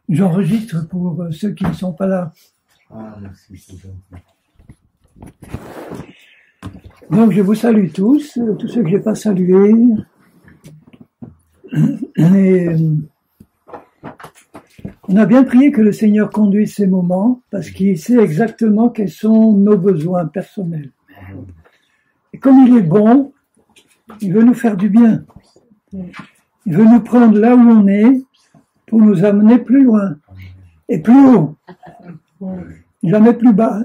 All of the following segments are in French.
J'enregistre pour ceux qui ne sont pas là. Ah, merci, c'est gentil. Donc je vous salue tous ceux que je n'ai pas salués. Et on a bien prié que le Seigneur conduise ces moments, parce qu'il sait exactement quels sont nos besoins personnels. Et comme il est bon, il veut nous faire du bien. Il veut nous prendre là où on est pour nous amener plus loin et plus haut, jamais plus bas.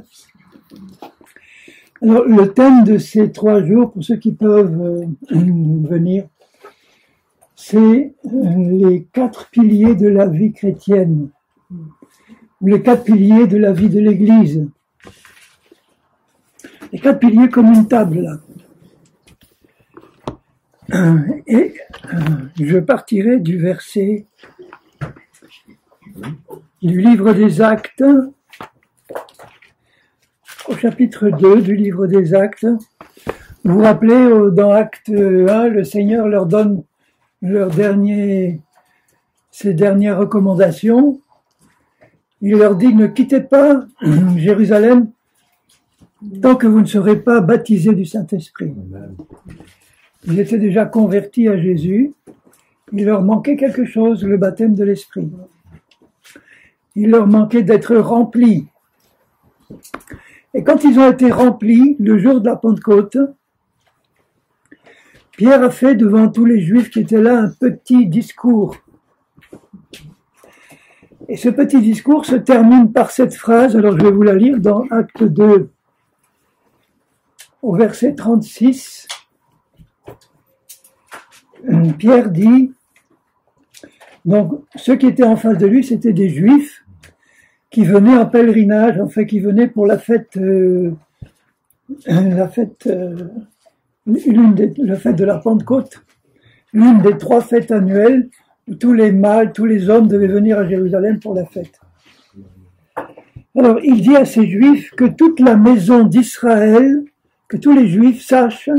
Alors, le thème de ces 3 jours, pour ceux qui peuvent venir, c'est les 4 piliers de la vie chrétienne, ou les 4 piliers de la vie de l'Église. Les 4 piliers comme une table, là. Et je partirai du verset du livre des Actes, au chapitre 2 du livre des Actes. Vous vous rappelez, dans Acte 1, le Seigneur leur donne ses dernières recommandations. Il leur dit, ne quittez pas Jérusalem tant que vous ne serez pas baptisés du Saint-Esprit. Ils étaient déjà convertis à Jésus. Il leur manquait quelque chose, le baptême de l'Esprit. Il leur manquait d'être remplis. Et quand ils ont été remplis, le jour de la Pentecôte, Pierre a fait devant tous les Juifs qui étaient là un petit discours. Et ce petit discours se termine par cette phrase, alors je vais vous la lire dans Acte 2, au verset 36. Pierre dit, donc ceux qui étaient en face de lui, c'était des Juifs qui venaient en pèlerinage, en fait qui venaient pour la fête de la Pentecôte, l'une des 3 fêtes annuelles où tous les mâles, tous les hommes devaient venir à Jérusalem pour la fête. Alors il dit à ces Juifs que toute la maison d'Israël, que tous les Juifs sachent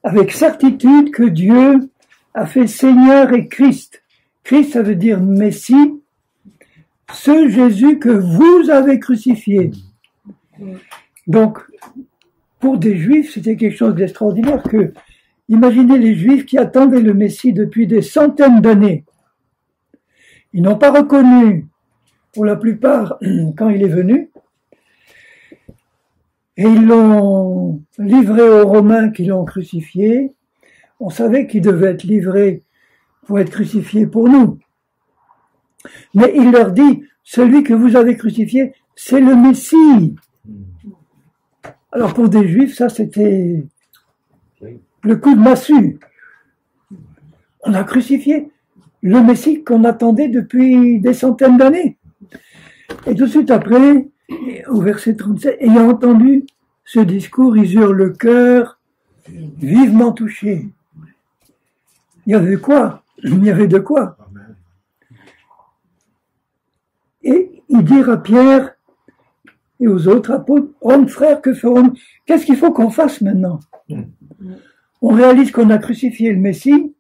avec certitude que Dieu a fait Seigneur et Christ. Christ, ça veut dire Messie, ce Jésus que vous avez crucifié. Donc, pour des Juifs, c'était quelque chose d'extraordinaire que, imaginez les Juifs qui attendaient le Messie depuis des centaines d'années. Ils n'ont pas reconnu, pour la plupart, quand il est venu, et ils l'ont livré aux Romains qui l'ont crucifié. On savait qu'il devait être livré pour être crucifié pour nous. Mais il leur dit, celui que vous avez crucifié, c'est le Messie. Alors pour des Juifs, ça c'était le coup de massue. On a crucifié le Messie qu'on attendait depuis des centaines d'années. Et tout de suite après, au verset 37, ayant entendu ce discours, ils eurent le cœur vivement touché. Il y avait quoi? Il y avait de quoi? Et ils dirent à Pierre et aux autres apôtres, hommes, frères, que ferons-nous? Qu'est-ce qu'il faut qu'on fasse maintenant? On réalise qu'on a crucifié le Messie. Ils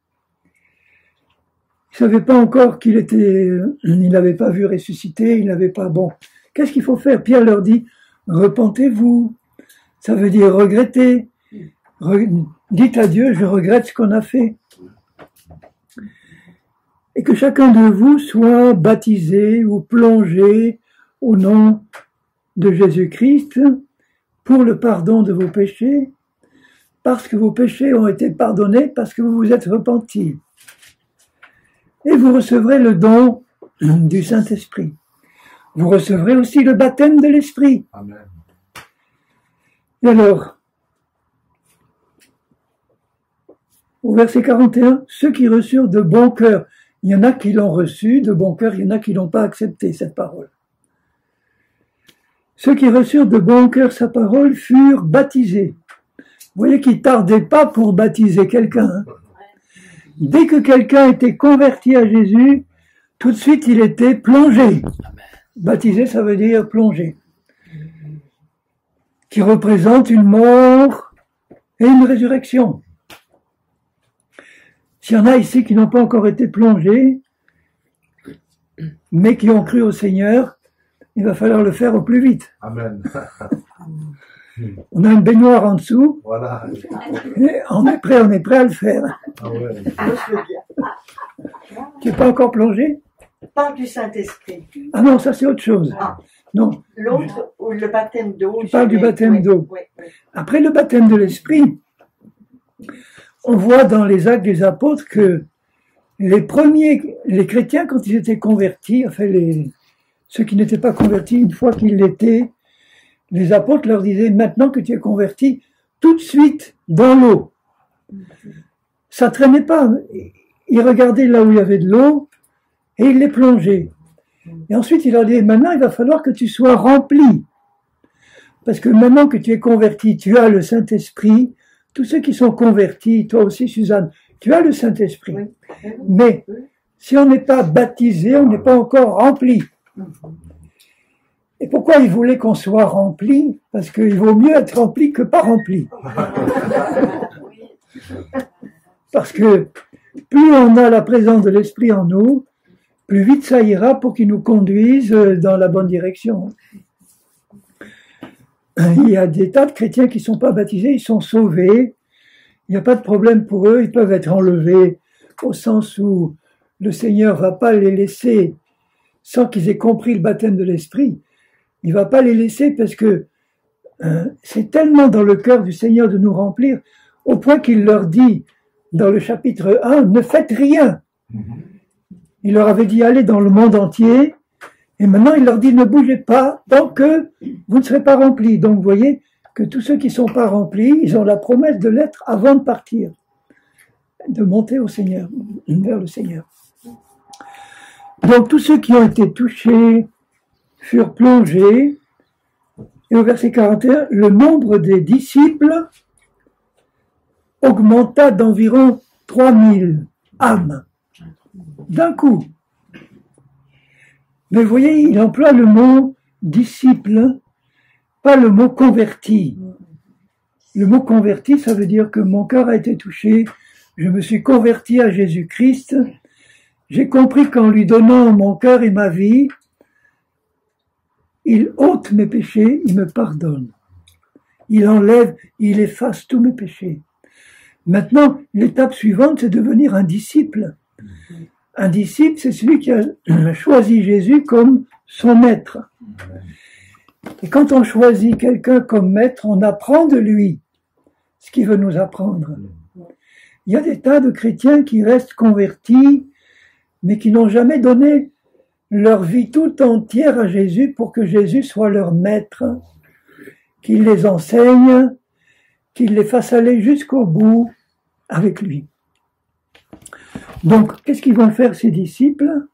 ne savaient pas encore il n'avait pas vu ressusciter, il n'avait pas, bon. Qu'est-ce qu'il faut faire? Pierre leur dit, repentez-vous. Ça veut dire regretter. Dites à Dieu, je regrette ce qu'on a fait. Et que chacun de vous soit baptisé ou plongé au nom de Jésus-Christ pour le pardon de vos péchés, parce que vos péchés ont été pardonnés, parce que vous vous êtes repentis. Et vous recevrez le don du Saint-Esprit. Vous recevrez aussi le baptême de l'Esprit. Amen. Et alors, au verset 41, ceux qui reçurent de bon cœur, il y en a qui l'ont reçu de bon cœur, il y en a qui n'ont pas accepté cette parole. Ceux qui reçurent de bon cœur sa parole furent baptisés. Vous voyez qu'il ne tardait pas pour baptiser quelqu'un. Hein. Dès que quelqu'un était converti à Jésus, tout de suite il était plongé. Baptisé, ça veut dire plongé. Qui représente une mort et une résurrection. S'il y en a ici qui n'ont pas encore été plongés, mais qui ont cru au Seigneur, il va falloir le faire au plus vite. Amen. On a une baignoire en dessous, Voilà. et on est prêt à le faire. Ah ouais. Moi, je veux bien. Tu n'es pas encore plongé? Pas du Saint-Esprit. Ah non, ça c'est autre chose. Ah. Non. L'autre, ou le baptême d'eau. Tu parles du baptême d'eau. Oui, oui. Après le baptême de l'Esprit, on voit dans les Actes des Apôtres que les chrétiens, quand ils étaient convertis, enfin ceux qui n'étaient pas convertis, une fois qu'ils l'étaient, les apôtres leur disaient, maintenant que tu es converti, tout de suite dans l'eau. Ça traînait pas. Ils regardaient là où il y avait de l'eau et ils les plongeaient. Et ensuite, il leur disait, maintenant, il va falloir que tu sois rempli. Parce que maintenant que tu es converti, tu as le Saint-Esprit. Tous ceux qui sont convertis, toi aussi, Suzanne, tu as le Saint-Esprit. Oui. Mais si on n'est pas baptisé, on n'est pas encore rempli. Et pourquoi il voulait qu'on soit rempli? Parce qu'il vaut mieux être rempli que pas rempli. Parce que plus on a la présence de l'Esprit en nous, plus vite ça ira pour qu'il nous conduise dans la bonne direction. Il y a des tas de chrétiens qui ne sont pas baptisés, ils sont sauvés, il n'y a pas de problème pour eux, ils peuvent être enlevés au sens où le Seigneur ne va pas les laisser sans qu'ils aient compris le baptême de l'Esprit. Il ne va pas les laisser parce que c'est tellement dans le cœur du Seigneur de nous remplir, au point qu'il leur dit dans le chapitre 1, ne faites rien. Il leur avait dit, allez dans le monde entier, et maintenant il leur dit, ne bougez pas tant que vous ne serez pas remplis. Donc vous voyez que tous ceux qui ne sont pas remplis, ils ont la promesse de l'être avant de partir, de monter au Seigneur, vers le Seigneur. Donc tous ceux qui ont été touchés furent plongés, et au verset 41, le nombre des disciples augmenta d'environ 3000 âmes, d'un coup. Mais vous voyez, il emploie le mot disciple, pas le mot converti. Le mot converti, ça veut dire que mon cœur a été touché, je me suis converti à Jésus-Christ, j'ai compris qu'en lui donnant mon cœur et ma vie, il ôte mes péchés, il me pardonne. Il enlève, il efface tous mes péchés. Maintenant, l'étape suivante, c'est devenir un disciple. Un disciple, c'est celui qui a choisi Jésus comme son maître. Et quand on choisit quelqu'un comme maître, on apprend de lui ce qu'il veut nous apprendre. Il y a des tas de chrétiens qui restent convertis, mais qui n'ont jamais donné leur vie tout entière à Jésus pour que Jésus soit leur maître, qu'il les enseigne, qu'il les fasse aller jusqu'au bout avec lui. Donc, qu'est-ce qu'ils vont faire ces disciples?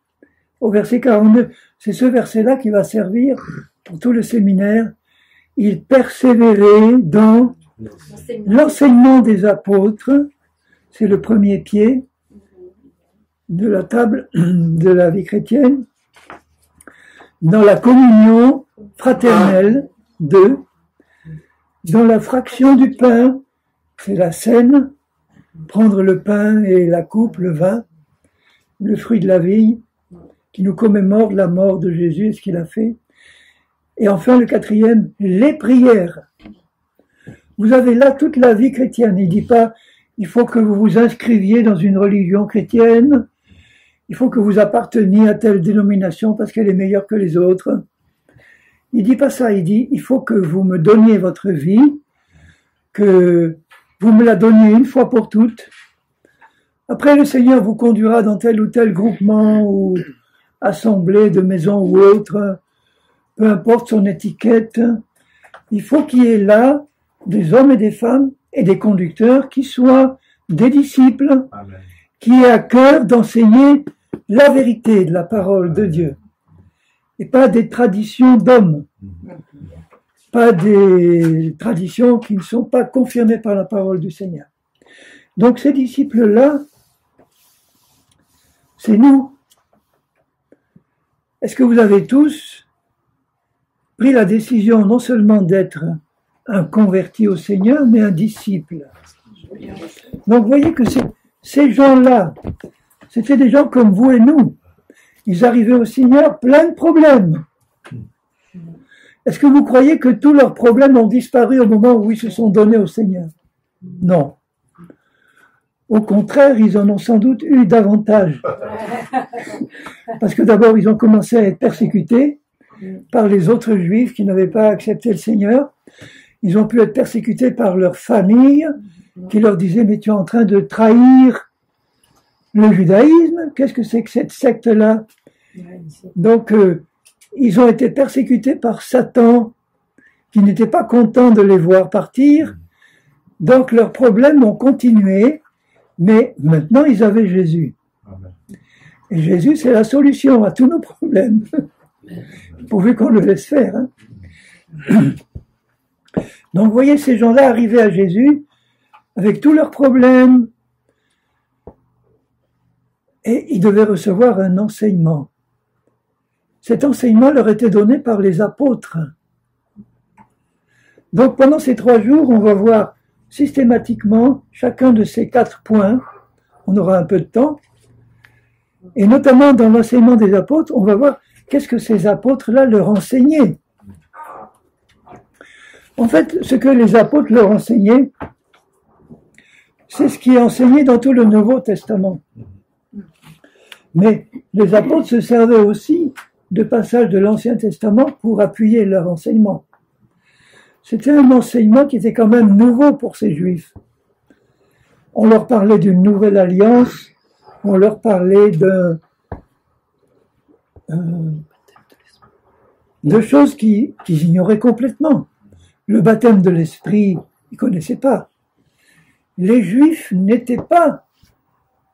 Au verset 42, c'est ce verset-là qui va servir pour tout le séminaire. Ils persévéraient dans l'enseignement des apôtres, c'est le premier pied de la table de la vie chrétienne, dans la communion fraternelle d'eux, dans la fraction du pain, c'est la scène, prendre le pain et la coupe, le vin, le fruit de la vigne, qui nous commémore la mort de Jésus et ce qu'il a fait. Et enfin, le quatrième, les prières. Vous avez là toute la vie chrétienne. Il ne dit pas, il faut que vous vous inscriviez dans une religion chrétienne, il faut que vous apparteniez à telle dénomination parce qu'elle est meilleure que les autres. Il dit pas ça, il dit, il faut que vous me donniez votre vie, que vous me la donniez une fois pour toutes. Après, le Seigneur vous conduira dans tel ou tel groupement ou assemblée de maison ou autre, peu importe son étiquette. Il faut qu'il y ait là des hommes et des femmes et des conducteurs qui soient des disciples, Amen. qui aient à cœur d'enseigner la vérité de la parole de Dieu. Et pas des traditions d'hommes, pas des traditions qui ne sont pas confirmées par la parole du Seigneur. Donc ces disciples-là, c'est nous. Est-ce que vous avez tous pris la décision non seulement d'être un converti au Seigneur, mais un disciple? Donc vous voyez que ces gens-là, c'était des gens comme vous et nous. Ils arrivaient au Seigneur plein de problèmes. Est-ce que vous croyez que tous leurs problèmes ont disparu au moment où ils se sont donnés au Seigneur? Non. Au contraire, ils en ont sans doute eu davantage. Parce que d'abord, ils ont commencé à être persécutés par les autres Juifs qui n'avaient pas accepté le Seigneur. Ils ont pu être persécutés par leur famille qui leur disait « Mais tu es en train de trahir le judaïsme, qu'est-ce que c'est que cette secte-là » Donc, ils ont été persécutés par Satan, qui n'était pas content de les voir partir. Donc, leurs problèmes ont continué, mais maintenant, ils avaient Jésus. Et Jésus, c'est la solution à tous nos problèmes, pourvu qu'on le laisse faire. Hein. Donc, vous voyez, ces gens-là arrivaient à Jésus, avec tous leurs problèmes, et ils devaient recevoir un enseignement. Cet enseignement leur était donné par les apôtres. Donc pendant ces 3 jours, on va voir systématiquement chacun de ces 4 points. On aura un peu de temps. Et notamment dans l'enseignement des apôtres, on va voir qu'est-ce que ces apôtres-là leur enseignaient. En fait, ce que les apôtres leur enseignaient, c'est ce qui est enseigné dans tout le Nouveau Testament. Mais les apôtres se servaient aussi de passages de l'Ancien Testament pour appuyer leur enseignement. C'était un enseignement qui était quand même nouveau pour ces Juifs. On leur parlait d'une nouvelle alliance, on leur parlait de choses qu'ils ignoraient complètement. Le baptême de l'Esprit, ils ne connaissaient pas. Les Juifs n'étaient pas,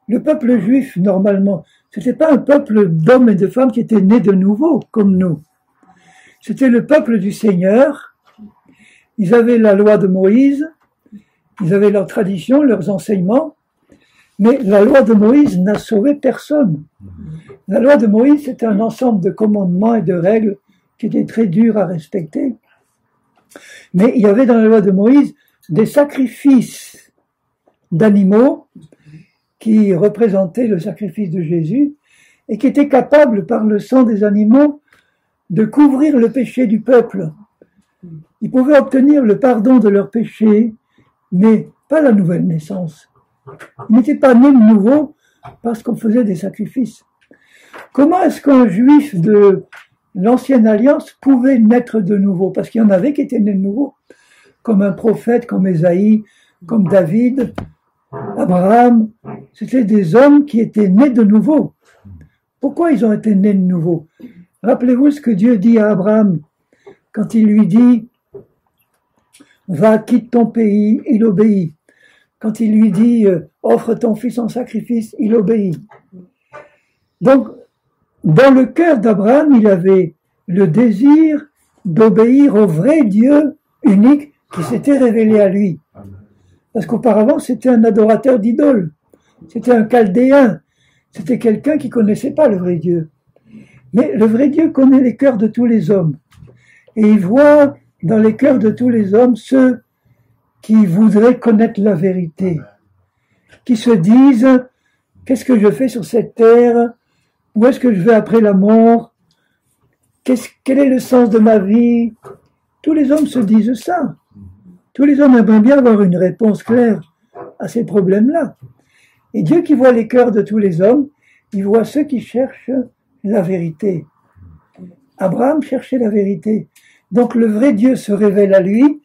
le peuple juif normalement, c'était pas un peuple d'hommes et de femmes qui étaient nés de nouveau, comme nous. C'était le peuple du Seigneur. Ils avaient la loi de Moïse, ils avaient leurs traditions, leurs enseignements, mais la loi de Moïse n'a sauvé personne. La loi de Moïse, c'était un ensemble de commandements et de règles qui étaient très durs à respecter. Mais il y avait dans la loi de Moïse des sacrifices d'animaux qui représentaient le sacrifice de Jésus et qui étaient capables, par le sang des animaux, de couvrir le péché du peuple. Ils pouvaient obtenir le pardon de leurs péchés, mais pas la nouvelle naissance. Ils n'étaient pas nés de nouveau parce qu'on faisait des sacrifices. Comment est-ce qu'un juif de l'ancienne alliance pouvait naître de nouveau? Parce qu'il y en avait qui étaient nés de nouveau, comme un prophète, comme Ésaïe, comme David, Abraham. C'était des hommes qui étaient nés de nouveau. Pourquoi ils ont été nés de nouveau? Rappelez-vous ce que Dieu dit à Abraham quand il lui dit « Va, quitte ton pays », il obéit. Quand il lui dit « Offre ton fils en sacrifice », il obéit. Donc, dans le cœur d'Abraham, il avait le désir d'obéir au vrai Dieu unique qui s'était révélé à lui. Parce qu'auparavant, c'était un adorateur d'idoles. C'était un chaldéen. C'était quelqu'un qui ne connaissait pas le vrai Dieu. Mais le vrai Dieu connaît les cœurs de tous les hommes. Et il voit dans les cœurs de tous les hommes ceux qui voudraient connaître la vérité. Qui se disent, qu'est-ce que je fais sur cette terre? Où est-ce que je vais après la mort? Quel est le sens de ma vie? Tous les hommes se disent ça. Tous les hommes aimeraient bien avoir une réponse claire à ces problèmes-là. Et Dieu qui voit les cœurs de tous les hommes, il voit ceux qui cherchent la vérité. Abraham cherchait la vérité. Donc le vrai Dieu se révèle à lui.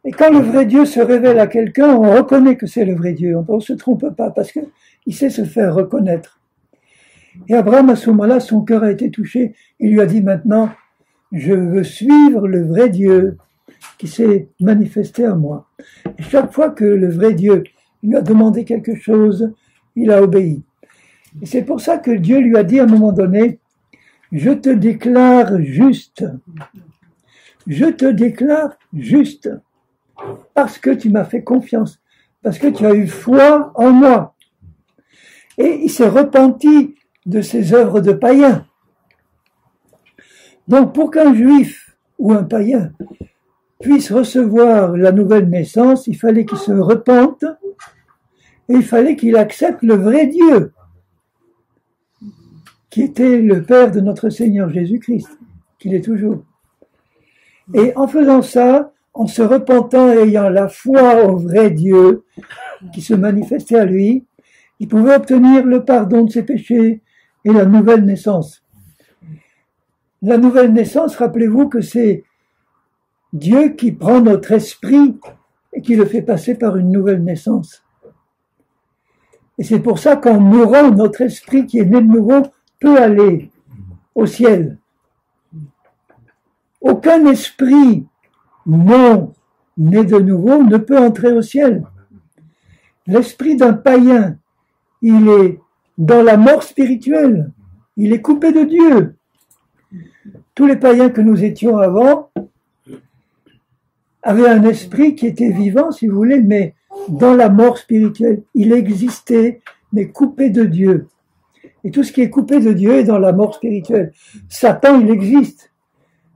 Et quand le vrai Dieu se révèle à quelqu'un, on reconnaît que c'est le vrai Dieu. On ne se trompe pas parce qu'il sait se faire reconnaître. Et Abraham, à ce moment-là, son cœur a été touché. Il lui a dit maintenant, je veux suivre le vrai Dieu qui s'est manifesté à moi. Et chaque fois que le vrai Dieu lui a demandé quelque chose, il a obéi. Et c'est pour ça que Dieu lui a dit à un moment donné, je te déclare juste. Je te déclare juste. Parce que tu m'as fait confiance. Parce que tu as eu foi en moi. Et il s'est repenti de ses œuvres de païen. Donc pour qu'un juif ou un païen puisse recevoir la nouvelle naissance, il fallait qu'il se repente Et il fallait qu'il accepte le vrai Dieu, qui était le Père de notre Seigneur Jésus-Christ, qu'il est toujours. Et en faisant ça, en se repentant et ayant la foi au vrai Dieu qui se manifestait à lui, il pouvait obtenir le pardon de ses péchés et la nouvelle naissance. La nouvelle naissance, rappelez-vous que c'est Dieu qui prend notre esprit et qui le fait passer par une nouvelle naissance. Et c'est pour ça qu'en mourant, notre esprit qui est né de nouveau peut aller au ciel. Aucun esprit non né de nouveau ne peut entrer au ciel. L'esprit d'un païen, il est dans la mort spirituelle. Il est coupé de Dieu. Tous les païens que nous étions avant avaient un esprit qui était vivant, si vous voulez, mais dans la mort spirituelle. Il existait, mais coupé de Dieu. Et tout ce qui est coupé de Dieu est dans la mort spirituelle. Satan, il existe,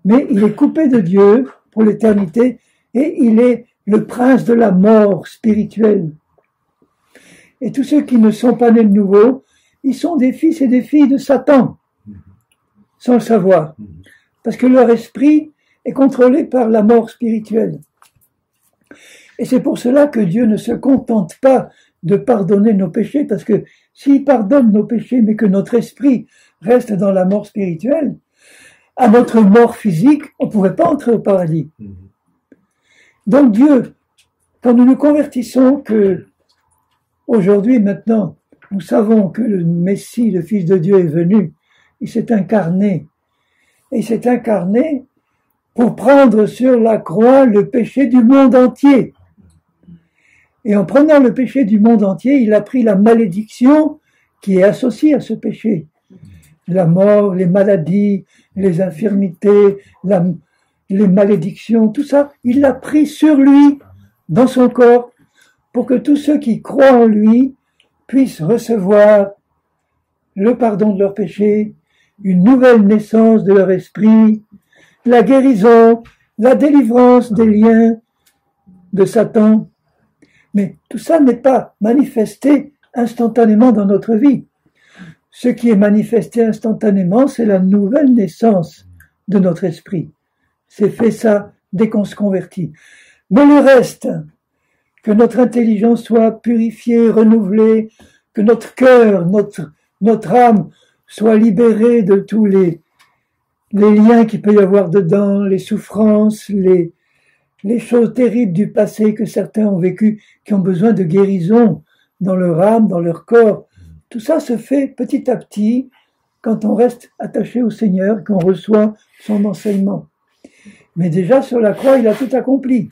mais il est coupé de Dieu pour l'éternité, et il est le prince de la mort spirituelle. Et tous ceux qui ne sont pas nés de nouveau, ils sont des fils et des filles de Satan, sans le savoir, parce que leur esprit est contrôlé par la mort spirituelle. Et c'est pour cela que Dieu ne se contente pas de pardonner nos péchés, parce que s'il pardonne nos péchés, mais que notre esprit reste dans la mort spirituelle, à notre mort physique, on ne pouvait pas entrer au paradis. Donc Dieu, quand nous nous convertissons, que aujourd'hui, maintenant, nous savons que le Messie, le Fils de Dieu, est venu, il s'est incarné, et il s'est incarné pour prendre sur la croix le péché du monde entier. Et en prenant le péché du monde entier, il a pris la malédiction qui est associée à ce péché. La mort, les maladies, les infirmités, les malédictions, tout ça, il l'a pris sur lui, dans son corps, pour que tous ceux qui croient en lui puissent recevoir le pardon de leurs péchés, une nouvelle naissance de leur esprit, la guérison, la délivrance des liens de Satan. Mais tout ça n'est pas manifesté instantanément dans notre vie. Ce qui est manifesté instantanément, c'est la nouvelle naissance de notre esprit. C'est fait ça dès qu'on se convertit. Mais le reste, que notre intelligence soit purifiée, renouvelée, que notre cœur, notre âme soit libérée de tous les liens qu'il peut y avoir dedans, les souffrances, les choses terribles du passé que certains ont vécues, qui ont besoin de guérison dans leur âme, dans leur corps. Tout ça se fait petit à petit quand on reste attaché au Seigneur, qu'on reçoit son enseignement. Mais déjà sur la croix, il a tout accompli.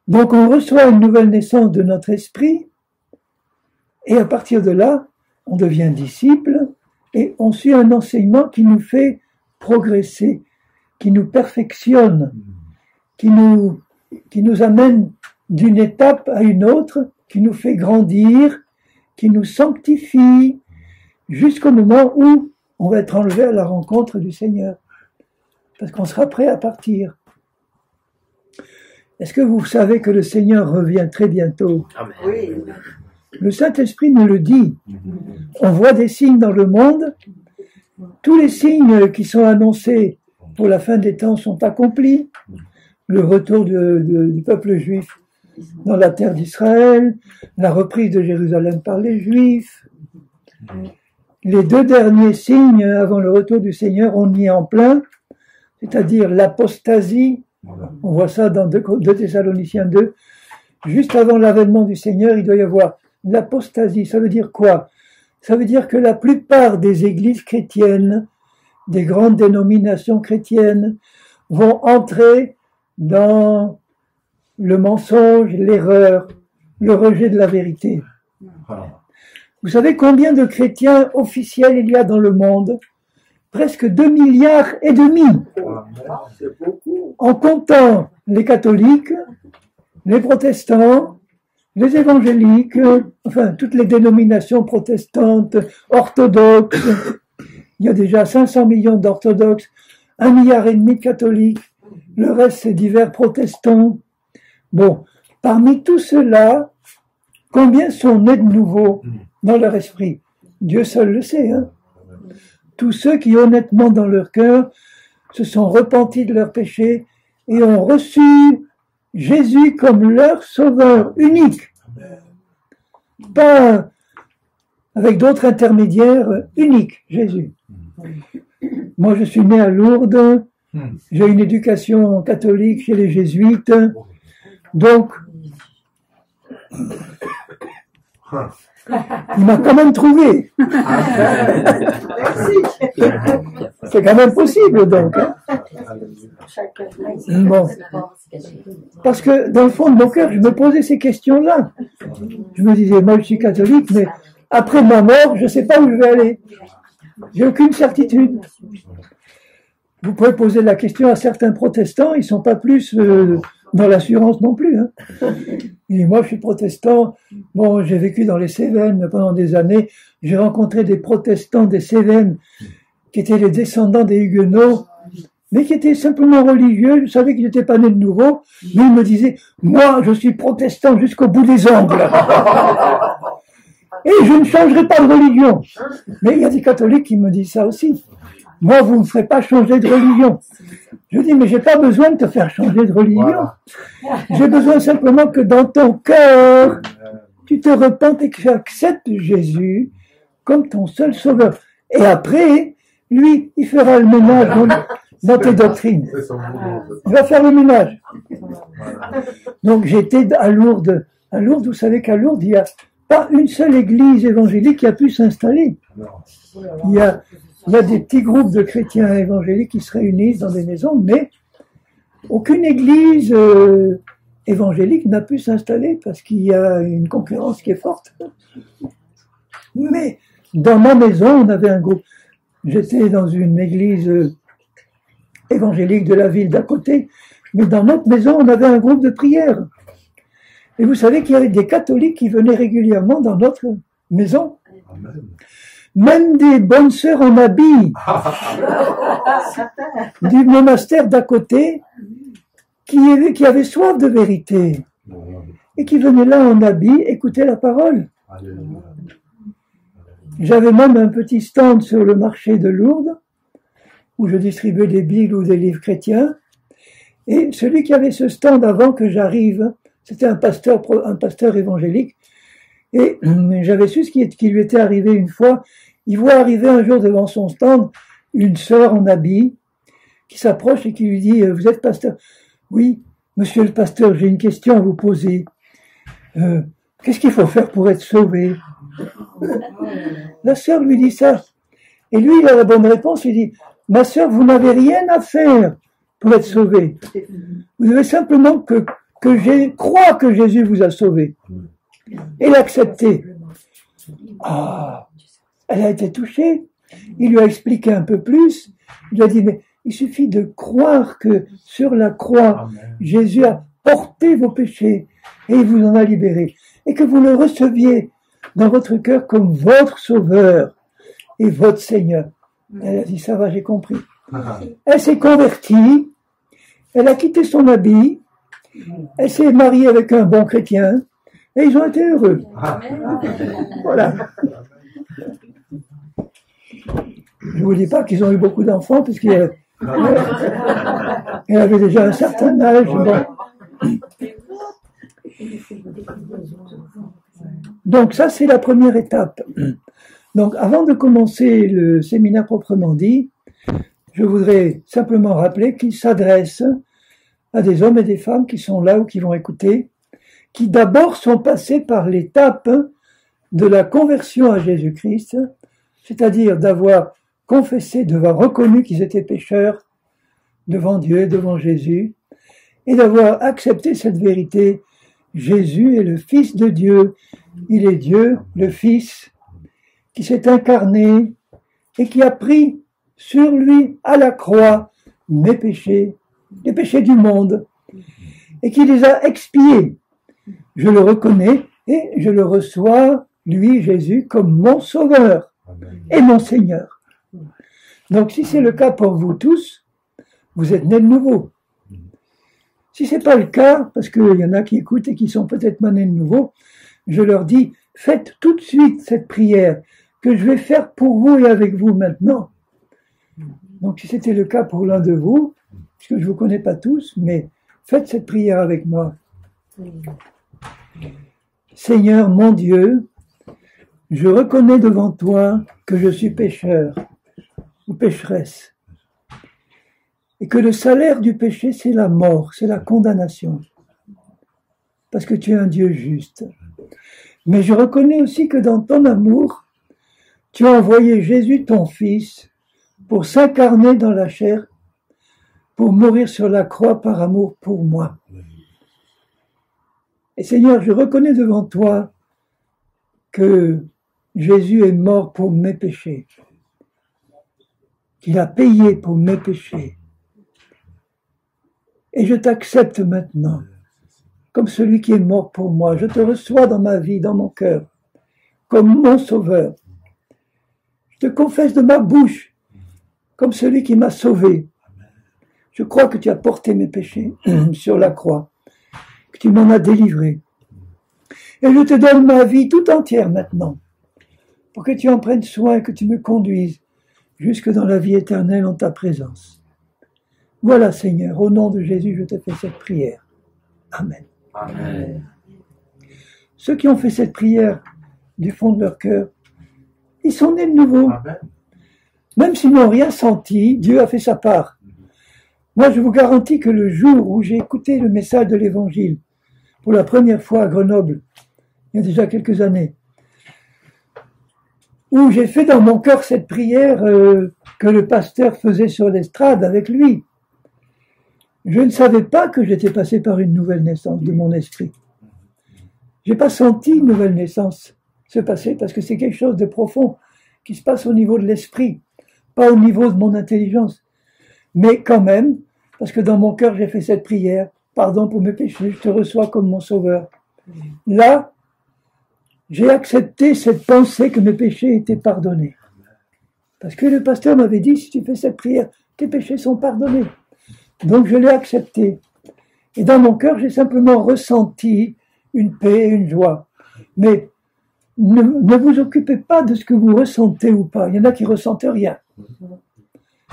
Donc on reçoit une nouvelle naissance de notre esprit, et à partir de là, on devient disciple, et on suit un enseignement qui nous fait progresser, qui nous perfectionne, qui nous amène d'une étape à une autre, qui nous fait grandir, qui nous sanctifie, jusqu'au moment où on va être enlevé à la rencontre du Seigneur. Parce qu'on sera prêt à partir. Est-ce que vous savez que le Seigneur revient très bientôt? Oui. Le Saint-Esprit nous le dit. On voit des signes dans le monde. Tous les signes qui sont annoncés pour la fin des temps sont accomplis. Le retour du peuple juif dans la terre d'Israël, la reprise de Jérusalem par les Juifs. Les deux derniers signes avant le retour du Seigneur, on y est en plein, c'est-à-dire l'apostasie. On voit ça dans 2 Thessaloniciens 2. Juste avant l'avènement du Seigneur, il doit y avoir l'apostasie. Ça veut dire quoi? Ça veut dire que la plupart des églises chrétiennes, des grandes dénominations chrétiennes, vont entrer dans le mensonge, l'erreur, le rejet de la vérité. Vous savez combien de chrétiens officiels il y a dans le monde? Presque 2,5 milliards. En comptant les catholiques, les protestants, les évangéliques, enfin toutes les dénominations protestantes, orthodoxes. Il y a déjà 500 millions d'orthodoxes, 1,5 milliard de catholiques. Le reste, c'est divers protestants. Bon, Parmi tous ceux-là, combien sont nés de nouveau dans leur esprit? Dieu seul le sait. Hein? Tous ceux qui honnêtement dans leur cœur se sont repentis de leurs péchés et ont reçu Jésus comme leur sauveur unique. Pas avec d'autres intermédiaires, unique, Jésus. Moi, je suis né à Lourdes, j'ai une éducation catholique chez les jésuites, donc il m'a quand même trouvé. C'est quand même possible, donc. Hein. Bon. Parce que dans le fond de mon cœur, je me posais ces questions-là. Je me disais, moi je suis catholique, mais après ma mort, je ne sais pas où je vais aller. J'ai aucune certitude. Vous pouvez poser la question à certains protestants, ils ne sont pas plus dans l'assurance non plus. Hein. Et moi, je suis protestant. Bon, j'ai vécu dans les Cévennes pendant des années. J'ai rencontré des protestants des Cévennes qui étaient les descendants des Huguenots, mais qui étaient simplement religieux. Je savais qu'ils n'étaient pas nés de nouveau, mais ils me disaient, moi, je suis protestant jusqu'au bout des ongles. Et je ne changerai pas de religion. Mais il y a des catholiques qui me disent ça aussi. Moi, vous ne me ferez pas changer de religion. Je dis, mais j'ai pas besoin de te faire changer de religion. J'ai besoin simplement que dans ton cœur, tu te repentes et que tu acceptes Jésus comme ton seul sauveur. Et après, lui, il fera le ménage dans tes doctrines. Il va faire le ménage. Donc, j'étais à Lourdes. À Lourdes, vous savez qu'à Lourdes, il n'y a pas une seule église évangélique qui a pu s'installer. Il y a des petits groupes de chrétiens évangéliques qui se réunissent dans des maisons, mais aucune église évangélique n'a pu s'installer parce qu'il y a une concurrence qui est forte. Mais dans ma maison, on avait un groupe. J'étais dans une église évangélique de la ville d'à côté, mais dans notre maison, on avait un groupe de prière. Et vous savez qu'il y avait des catholiques qui venaient régulièrement dans notre maison. Même des bonnes sœurs en habit du monastère d'à côté qui avaient soif de vérité et qui venaient là en habit écouter la parole. J'avais même un petit stand sur le marché de Lourdes où je distribuais des Bibles ou des livres chrétiens, et celui qui avait ce stand avant que j'arrive, c'était un pasteur évangélique, et j'avais su ce qui lui était arrivé une fois. Il voit arriver un jour devant son stand une sœur en habit qui s'approche et qui lui dit, vous êtes pasteur? Oui, monsieur le pasteur, j'ai une question à vous poser. Qu'est-ce qu'il faut faire pour être sauvé? La sœur lui dit ça. Et lui, il a la bonne réponse, il dit, ma sœur, vous n'avez rien à faire pour être sauvé. Vous devez simplement que croire que Jésus vous a sauvé et l'accepter. Ah, elle a été touchée. Il lui a expliqué un peu plus. Il lui a dit, mais il suffit de croire que sur la croix, Jésus a porté vos péchés et il vous en a libéré. Et que vous le receviez dans votre cœur comme votre sauveur et votre Seigneur. Elle a dit, ça va, j'ai compris. Elle s'est convertie. Elle a quitté son habit. Elle s'est mariée avec un bon chrétien. Et ils ont été heureux. Voilà. Je ne vous dis pas qu'ils ont eu beaucoup d'enfants, puisqu'elle avait déjà un certain âge. Bon. Donc ça, c'est la première étape. Donc avant de commencer le séminaire proprement dit, je voudrais simplement rappeler qu'il s'adresse à des hommes et des femmes qui sont là ou qui vont écouter, qui d'abord sont passés par l'étape de la conversion à Jésus-Christ, c'est-à-dire d'avoir confessé, d'avoir reconnu qu'ils étaient pécheurs devant Dieu, devant Jésus, et d'avoir accepté cette vérité. Jésus est le Fils de Dieu, il est Dieu, le Fils, qui s'est incarné et qui a pris sur lui à la croix mes péchés, les péchés du monde, et qui les a expiés. Je le reconnais et je le reçois, lui, Jésus, comme mon Sauveur et mon Seigneur. Donc si c'est le cas pour vous tous, vous êtes nés de nouveau. Si ce n'est pas le cas, parce qu'il y en a qui écoutent et qui sont peut-être manés de nouveau, je leur dis, faites tout de suite cette prière que je vais faire pour vous et avec vous maintenant. Donc si c'était le cas pour l'un de vous, puisque je ne vous connais pas tous, mais faites cette prière avec moi. Seigneur mon Dieu, je reconnais devant toi que je suis pécheur ou pécheresse et que le salaire du péché c'est la mort, c'est la condamnation parce que tu es un Dieu juste. Mais je reconnais aussi que dans ton amour, tu as envoyé Jésus ton Fils pour s'incarner dans la chair, pour mourir sur la croix par amour pour moi. Et Seigneur, je reconnais devant toi que Jésus est mort pour mes péchés, qu'il a payé pour mes péchés. Et je t'accepte maintenant comme celui qui est mort pour moi. Je te reçois dans ma vie, dans mon cœur, comme mon sauveur. Je te confesse de ma bouche comme celui qui m'a sauvé. Je crois que tu as porté mes péchés sur la croix, que tu m'en as délivré. Et je te donne ma vie tout entière maintenant, pour que tu en prennes soin et que tu me conduises jusque dans la vie éternelle en ta présence. Voilà, Seigneur, au nom de Jésus, je te fais cette prière. Amen. Amen. Ceux qui ont fait cette prière du fond de leur cœur, ils sont nés de nouveau. Amen. Même s'ils n'ont rien senti, Dieu a fait sa part. Moi, je vous garantis que le jour où j'ai écouté le message de l'Évangile, pour la première fois à Grenoble, il y a déjà quelques années, où j'ai fait dans mon cœur cette prière que le pasteur faisait sur l'estrade avec lui, je ne savais pas que j'étais passé par une nouvelle naissance de mon esprit. J'ai pas senti une nouvelle naissance se passer parce que c'est quelque chose de profond qui se passe au niveau de l'esprit, pas au niveau de mon intelligence. Mais quand même, parce que dans mon cœur j'ai fait cette prière, pardon pour mes péchés, je te reçois comme mon sauveur. Là, j'ai accepté cette pensée que mes péchés étaient pardonnés. Parce que le pasteur m'avait dit, si tu fais cette prière, tes péchés sont pardonnés. Donc je l'ai accepté. Et dans mon cœur, j'ai simplement ressenti une paix et une joie. Mais ne vous occupez pas de ce que vous ressentez ou pas. Il y en a qui ressentent rien.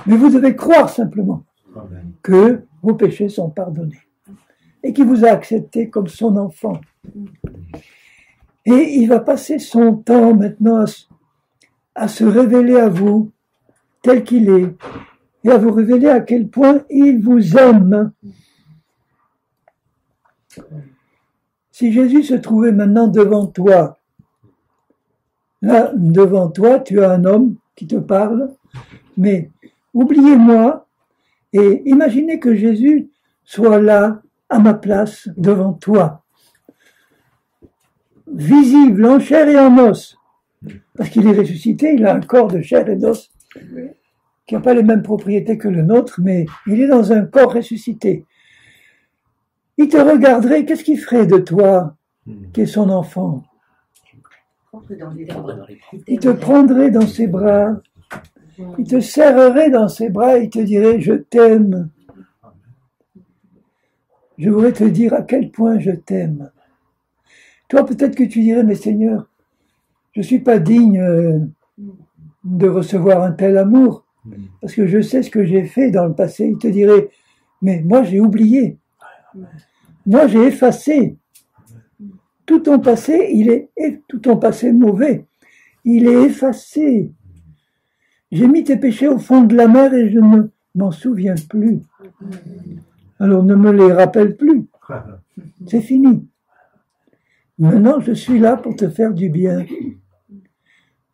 Mais vous devez croire simplement que vos péchés sont pardonnés. Et qu'il vous a accepté comme son enfant. Et il va passer son temps maintenant à se révéler à vous tel qu'il est. Et à vous révéler à quel point il vous aime. Si Jésus se trouvait maintenant devant toi, là, devant toi, tu as un homme qui te parle, mais oubliez-moi et imaginez que Jésus soit là, à ma place, devant toi, visible en chair et en os, parce qu'il est ressuscité, il a un corps de chair et d'os, qui n'a pas les mêmes propriétés que le nôtre, mais il est dans un corps ressuscité. Il te regarderait, qu'est-ce qu'il ferait de toi, qui est son enfant? Il te prendrait dans ses bras, il te serrerait dans ses bras, il te dirait, je t'aime. Je voudrais te dire à quel point je t'aime. Toi, peut-être que tu dirais, mais Seigneur, je ne suis pas digne de recevoir un tel amour, parce que je sais ce que j'ai fait dans le passé. Il te dirait, mais moi j'ai oublié. Moi j'ai effacé. Tout ton passé, tout ton passé mauvais, il est effacé. J'ai mis tes péchés au fond de la mer et je ne m'en souviens plus. Alors ne me les rappelle plus. C'est fini. Maintenant je suis là pour te faire du bien.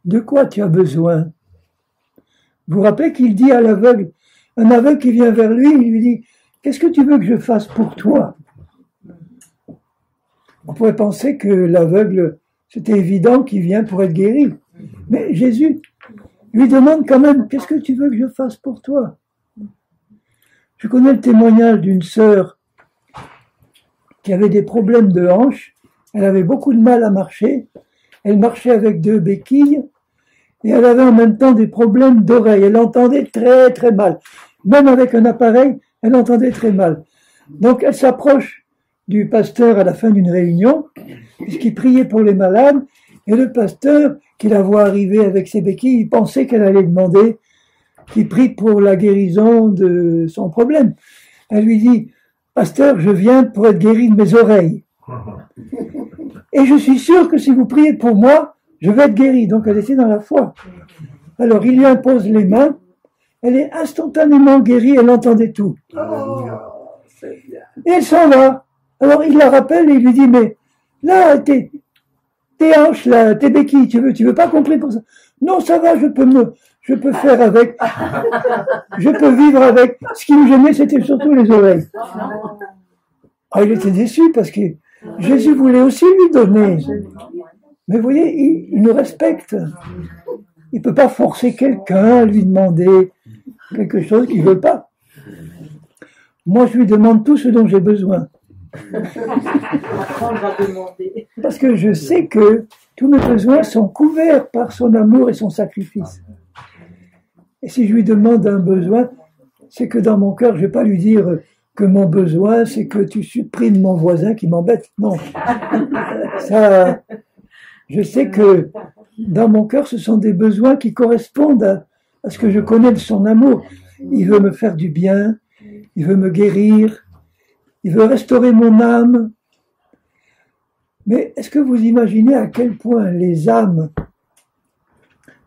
De quoi tu as besoin? Vous vous rappelez qu'il dit à l'aveugle, un aveugle qui vient vers lui, il lui dit, qu'est-ce que tu veux que je fasse pour toi? On pourrait penser que l'aveugle, c'était évident qu'il vient pour être guéri. Mais Jésus lui demande quand même, qu'est-ce que tu veux que je fasse pour toi? Je connais le témoignage d'une sœur qui avait des problèmes de hanche, elle avait beaucoup de mal à marcher, elle marchait avec 2 béquilles, et elle avait en même temps des problèmes d'oreille. Elle entendait très très mal. Même avec un appareil, elle entendait très mal. Donc elle s'approche du pasteur à la fin d'une réunion, puisqu'il priait pour les malades, et le pasteur, qui la voit arriver avec ses béquilles, il pensait qu'elle allait demander qu'il prie pour la guérison de son problème. Elle lui dit, pasteur, je viens pour être guéri de mes oreilles. Et je suis sûr que si vous priez pour moi, je vais être guéri. Donc elle était dans la foi. Alors il lui impose les mains, elle est instantanément guérie, elle entendait tout. Et elle s'en va. Alors il la rappelle et il lui dit, mais là, tes hanches, là, tes béquilles, tu veux pas qu'on prie pour ça? Non, ça va, je peux faire avec, je peux vivre avec. Ce qui me gênait, c'était surtout les oreilles. Ah, il était déçu parce que Jésus voulait aussi lui donner. Mais vous voyez, il nous respecte. Il ne peut pas forcer quelqu'un à lui demander quelque chose qu'il ne veut pas. Moi, je lui demande tout ce dont j'ai besoin. Parce que je sais que tous mes besoins sont couverts par son amour et son sacrifice. Et si je lui demande un besoin, c'est que dans mon cœur, je ne vais pas lui dire que mon besoin, c'est que tu supprimes mon voisin qui m'embête. Non. Ça, je sais que dans mon cœur, ce sont des besoins qui correspondent à ce que je connais de son amour. Il veut me faire du bien, il veut me guérir, il veut restaurer mon âme. Mais est-ce que vous imaginez à quel point les âmes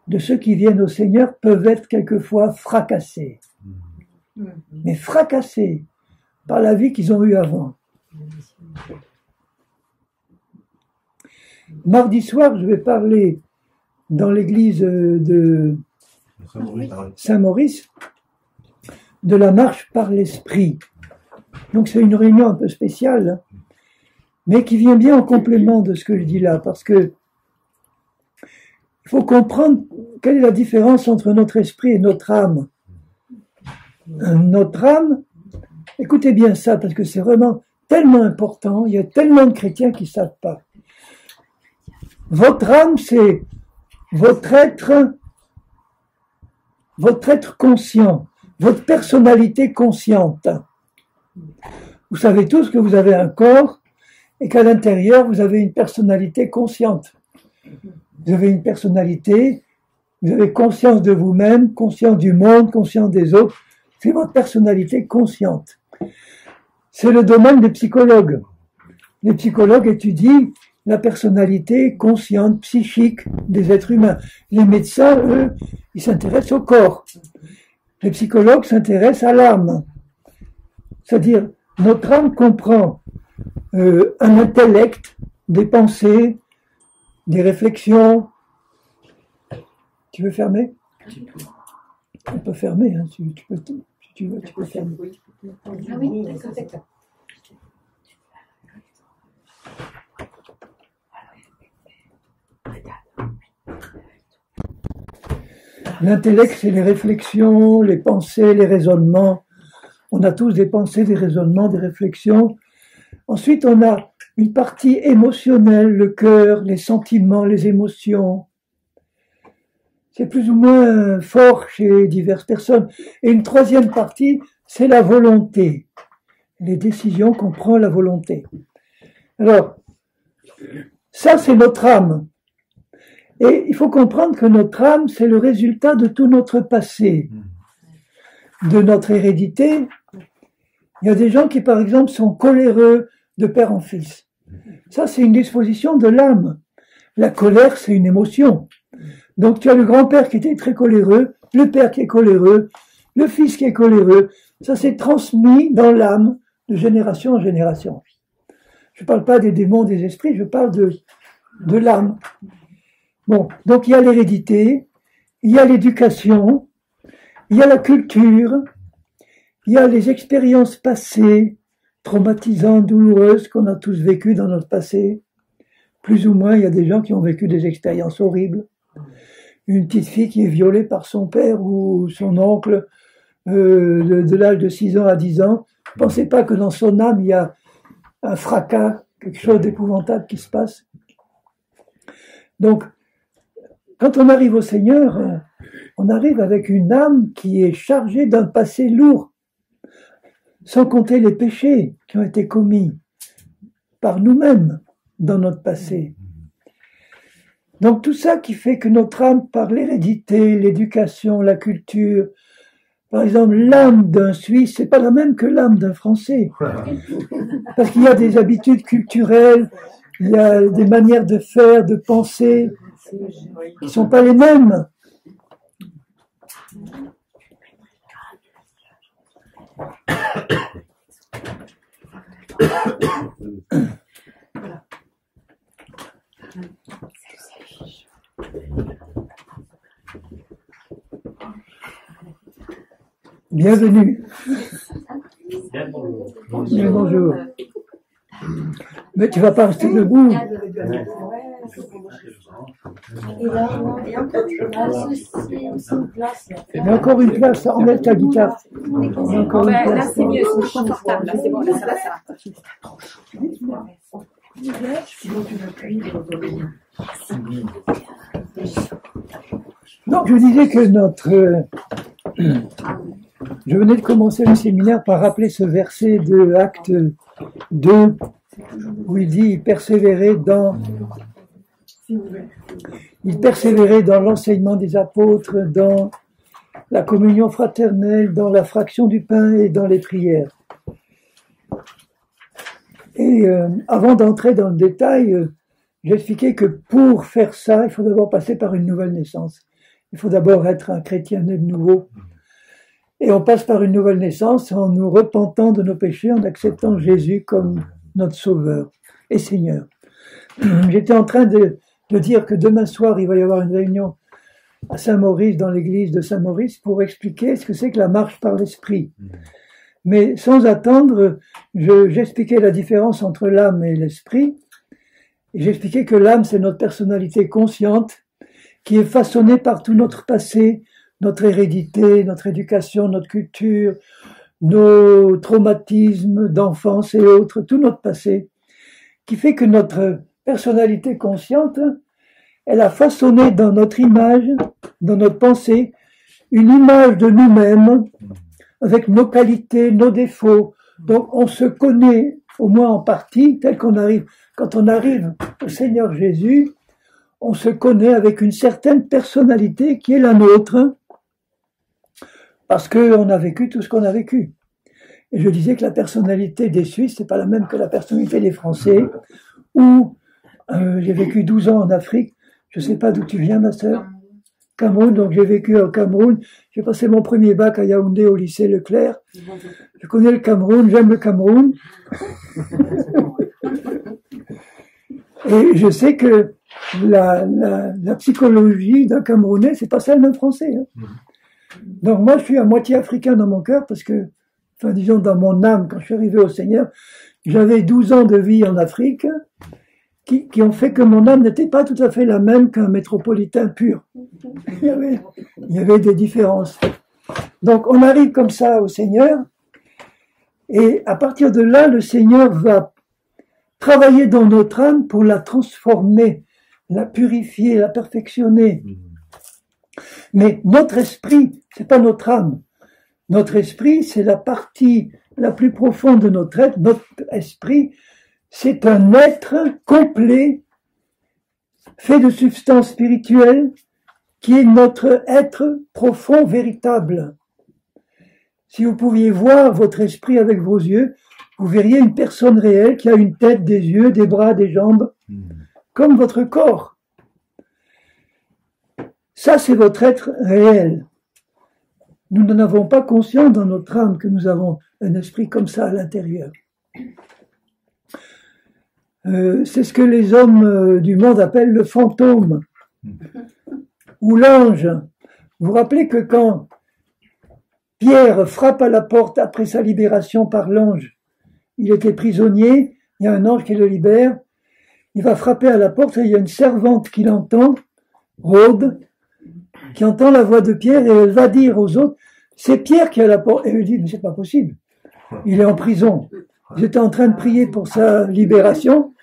de ceux qui viennent au Seigneur peuvent être quelquefois fracassées, mais fracassées par la vie qu'ils ont eue avant. Mardi soir, je vais parler dans l'église de Saint-Maurice de la marche par l'esprit. Donc c'est une réunion un peu spéciale, mais qui vient bien en complément de ce que je dis là, parce que il faut comprendre quelle est la différence entre notre esprit et notre âme. Notre âme, écoutez bien ça, parce que c'est vraiment tellement important, il y a tellement de chrétiens qui ne savent pas. Votre âme, c'est votre être conscient, votre personnalité consciente. Vous savez tous que vous avez un corps et qu'à l'intérieur, vous avez une personnalité consciente. Vous avez une personnalité, vous avez conscience de vous-même, conscience du monde, conscience des autres. C'est votre personnalité consciente. C'est le domaine des psychologues. Les psychologues étudient la personnalité consciente, psychique des êtres humains. Les médecins, eux, ils s'intéressent au corps. Les psychologues s'intéressent à l'âme. C'est-à-dire, notre âme comprend un intellect, des pensées, des réflexions. Tu veux fermer? On peut fermer, hein, si tu veux, tu peux fermer. Ah oui, d'accord. L'intellect, c'est les réflexions, les pensées, les raisonnements. On a tous des pensées, des raisonnements, des réflexions. Ensuite, on a une partie émotionnelle, le cœur, les sentiments, les émotions. C'est plus ou moins fort chez diverses personnes. Et une troisième partie, c'est la volonté. Les décisions qu'on prend, la volonté. Alors, ça, c'est notre âme. Et il faut comprendre que notre âme, c'est le résultat de tout notre passé, de notre hérédité. Il y a des gens qui, par exemple, sont coléreux de père en fils. Ça, c'est une disposition de l'âme. La colère, c'est une émotion. Donc, tu as le grand-père qui était très coléreux, le père qui est coléreux, le fils qui est coléreux. Ça s'est transmis dans l'âme de génération en génération. Je ne parle pas des démons, des esprits, je parle de l'âme. Bon, donc il y a l'hérédité, il y a l'éducation, il y a la culture, il y a les expériences passées, traumatisantes, douloureuses, qu'on a tous vécues dans notre passé. Plus ou moins, il y a des gens qui ont vécu des expériences horribles. Une petite fille qui est violée par son père ou son oncle de l'âge de 6 ans à 10 ans. Ne pensez pas que dans son âme, il y a un fracas, quelque chose d'épouvantable qui se passe. Donc, quand on arrive au Seigneur, on arrive avec une âme qui est chargée d'un passé lourd. sans compter les péchés qui ont été commis par nous-mêmes dans notre passé. Donc tout ça qui fait que notre âme, par l'hérédité, l'éducation, la culture, par exemple l'âme d'un Suisse, c'est pas la même que l'âme d'un Français. Parce qu'il y a des habitudes culturelles, il y a des manières de faire, de penser, qui sont pas les mêmes. Bienvenue. Bien, bonjour. Mais tu vas pas rester debout. Il y a encore une place, enlève ta guitare. Il y a encore une place. Là, c'est mieux, c'est confortable. Là, c'est bon, là, ça va. Donc, je disais que je venais de commencer le séminaire par rappeler ce verset de Acte 2, où il dit il persévérait dans l'enseignement des apôtres, dans la communion fraternelle, dans la fraction du pain et dans les prières. Et avant d'entrer dans le détail, j'expliquais que pour faire ça, il faut d'abord passer par une nouvelle naissance. Il faut d'abord être un chrétien né de nouveau. Et on passe par une nouvelle naissance en nous repentant de nos péchés, en acceptant Jésus comme notre Sauveur et Seigneur. J'étais en train de dire que demain soir, il va y avoir une réunion à Saint-Maurice, dans l'église de Saint-Maurice, pour expliquer ce que c'est que la marche par l'esprit. Mais sans attendre, j'expliquais la différence entre l'âme et l'esprit. Et j'expliquais que l'âme, c'est notre personnalité consciente, qui est façonnée par tout notre passé, notre hérédité, notre éducation, notre culture, nos traumatismes d'enfance et autres, tout notre passé, qui fait que notre personnalité consciente, elle a façonné dans notre image, dans notre pensée, une image de nous-mêmes, avec nos qualités, nos défauts. Donc on se connaît, au moins en partie, tel qu'on arrive. Quand on arrive au Seigneur Jésus, on se connaît avec une certaine personnalité qui est la nôtre, parce qu'on a vécu tout ce qu'on a vécu. Et je disais que la personnalité des Suisses, c'est pas la même que la personnalité des Français, ou j'ai vécu 12 ans en Afrique, je sais pas d'où tu viens, ma sœur. Cameroun, donc j'ai vécu au Cameroun, j'ai passé mon premier bac à Yaoundé au lycée Leclerc, je connais le Cameroun, j'aime le Cameroun, et je sais que la psychologie d'un Camerounais, c'est pas celle d'un Français. Hein. Donc moi, je suis à moitié africain dans mon cœur, parce que, enfin disons dans mon âme, quand je suis arrivé au Seigneur, j'avais 12 ans de vie en Afrique, qui ont fait que mon âme n'était pas tout à fait la même qu'un métropolitain pur. Il y avait des différences. Donc on arrive comme ça au Seigneur, et à partir de là, le Seigneur va travailler dans notre âme pour la transformer, la purifier, la perfectionner. Mais notre esprit, c'est pas notre âme. Notre esprit, c'est la partie la plus profonde de notre être. Notre esprit, c'est un être complet, fait de substance spirituelle, qui est notre être profond, véritable. Si vous pouviez voir votre esprit avec vos yeux, vous verriez une personne réelle qui a une tête, des yeux, des bras, des jambes, comme votre corps. Ça, c'est votre être réel. Nous n'en avons pas conscience dans notre âme que nous avons un esprit comme ça à l'intérieur. C'est ce que les hommes du monde appellent le fantôme ou l'ange. Vous vous rappelez que quand Pierre frappe à la porte après sa libération par l'ange, il était prisonnier, il y a un ange qui le libère, il va frapper à la porte et il y a une servante qui l'entend, Rhode, qui entend la voix de Pierre et elle va dire aux autres, c'est Pierre qui est à la porte. Et elle dit, mais c'est pas possible, il est en prison. J'étais en train de prier pour sa libération,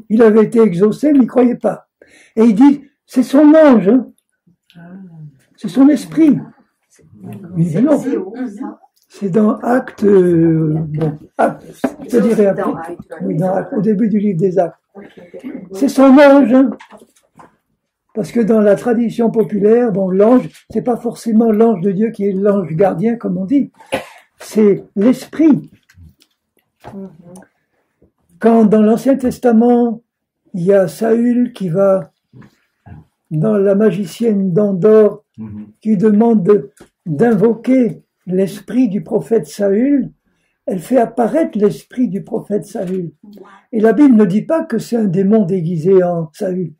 il avait été exaucé, mais il ne croyait pas. Et il dit, c'est son ange, hein. C'est son esprit. Il dit, non, C'est dans Actes, je te dirai après. Oui, dans Actes, au début du livre des Actes. C'est son ange, hein. Parce que dans la tradition populaire, bon, l'ange, c'est pas forcément l'ange de Dieu qui est l'ange gardien, comme on dit. C'est l'esprit. Quand dans l'Ancien Testament, il y a Saül qui va dans la magicienne d'Endor, qui demande d'invoquer l'esprit du prophète Saül, elle fait apparaître l'esprit du prophète Saül. Et la Bible ne dit pas que c'est un démon déguisé en Saül.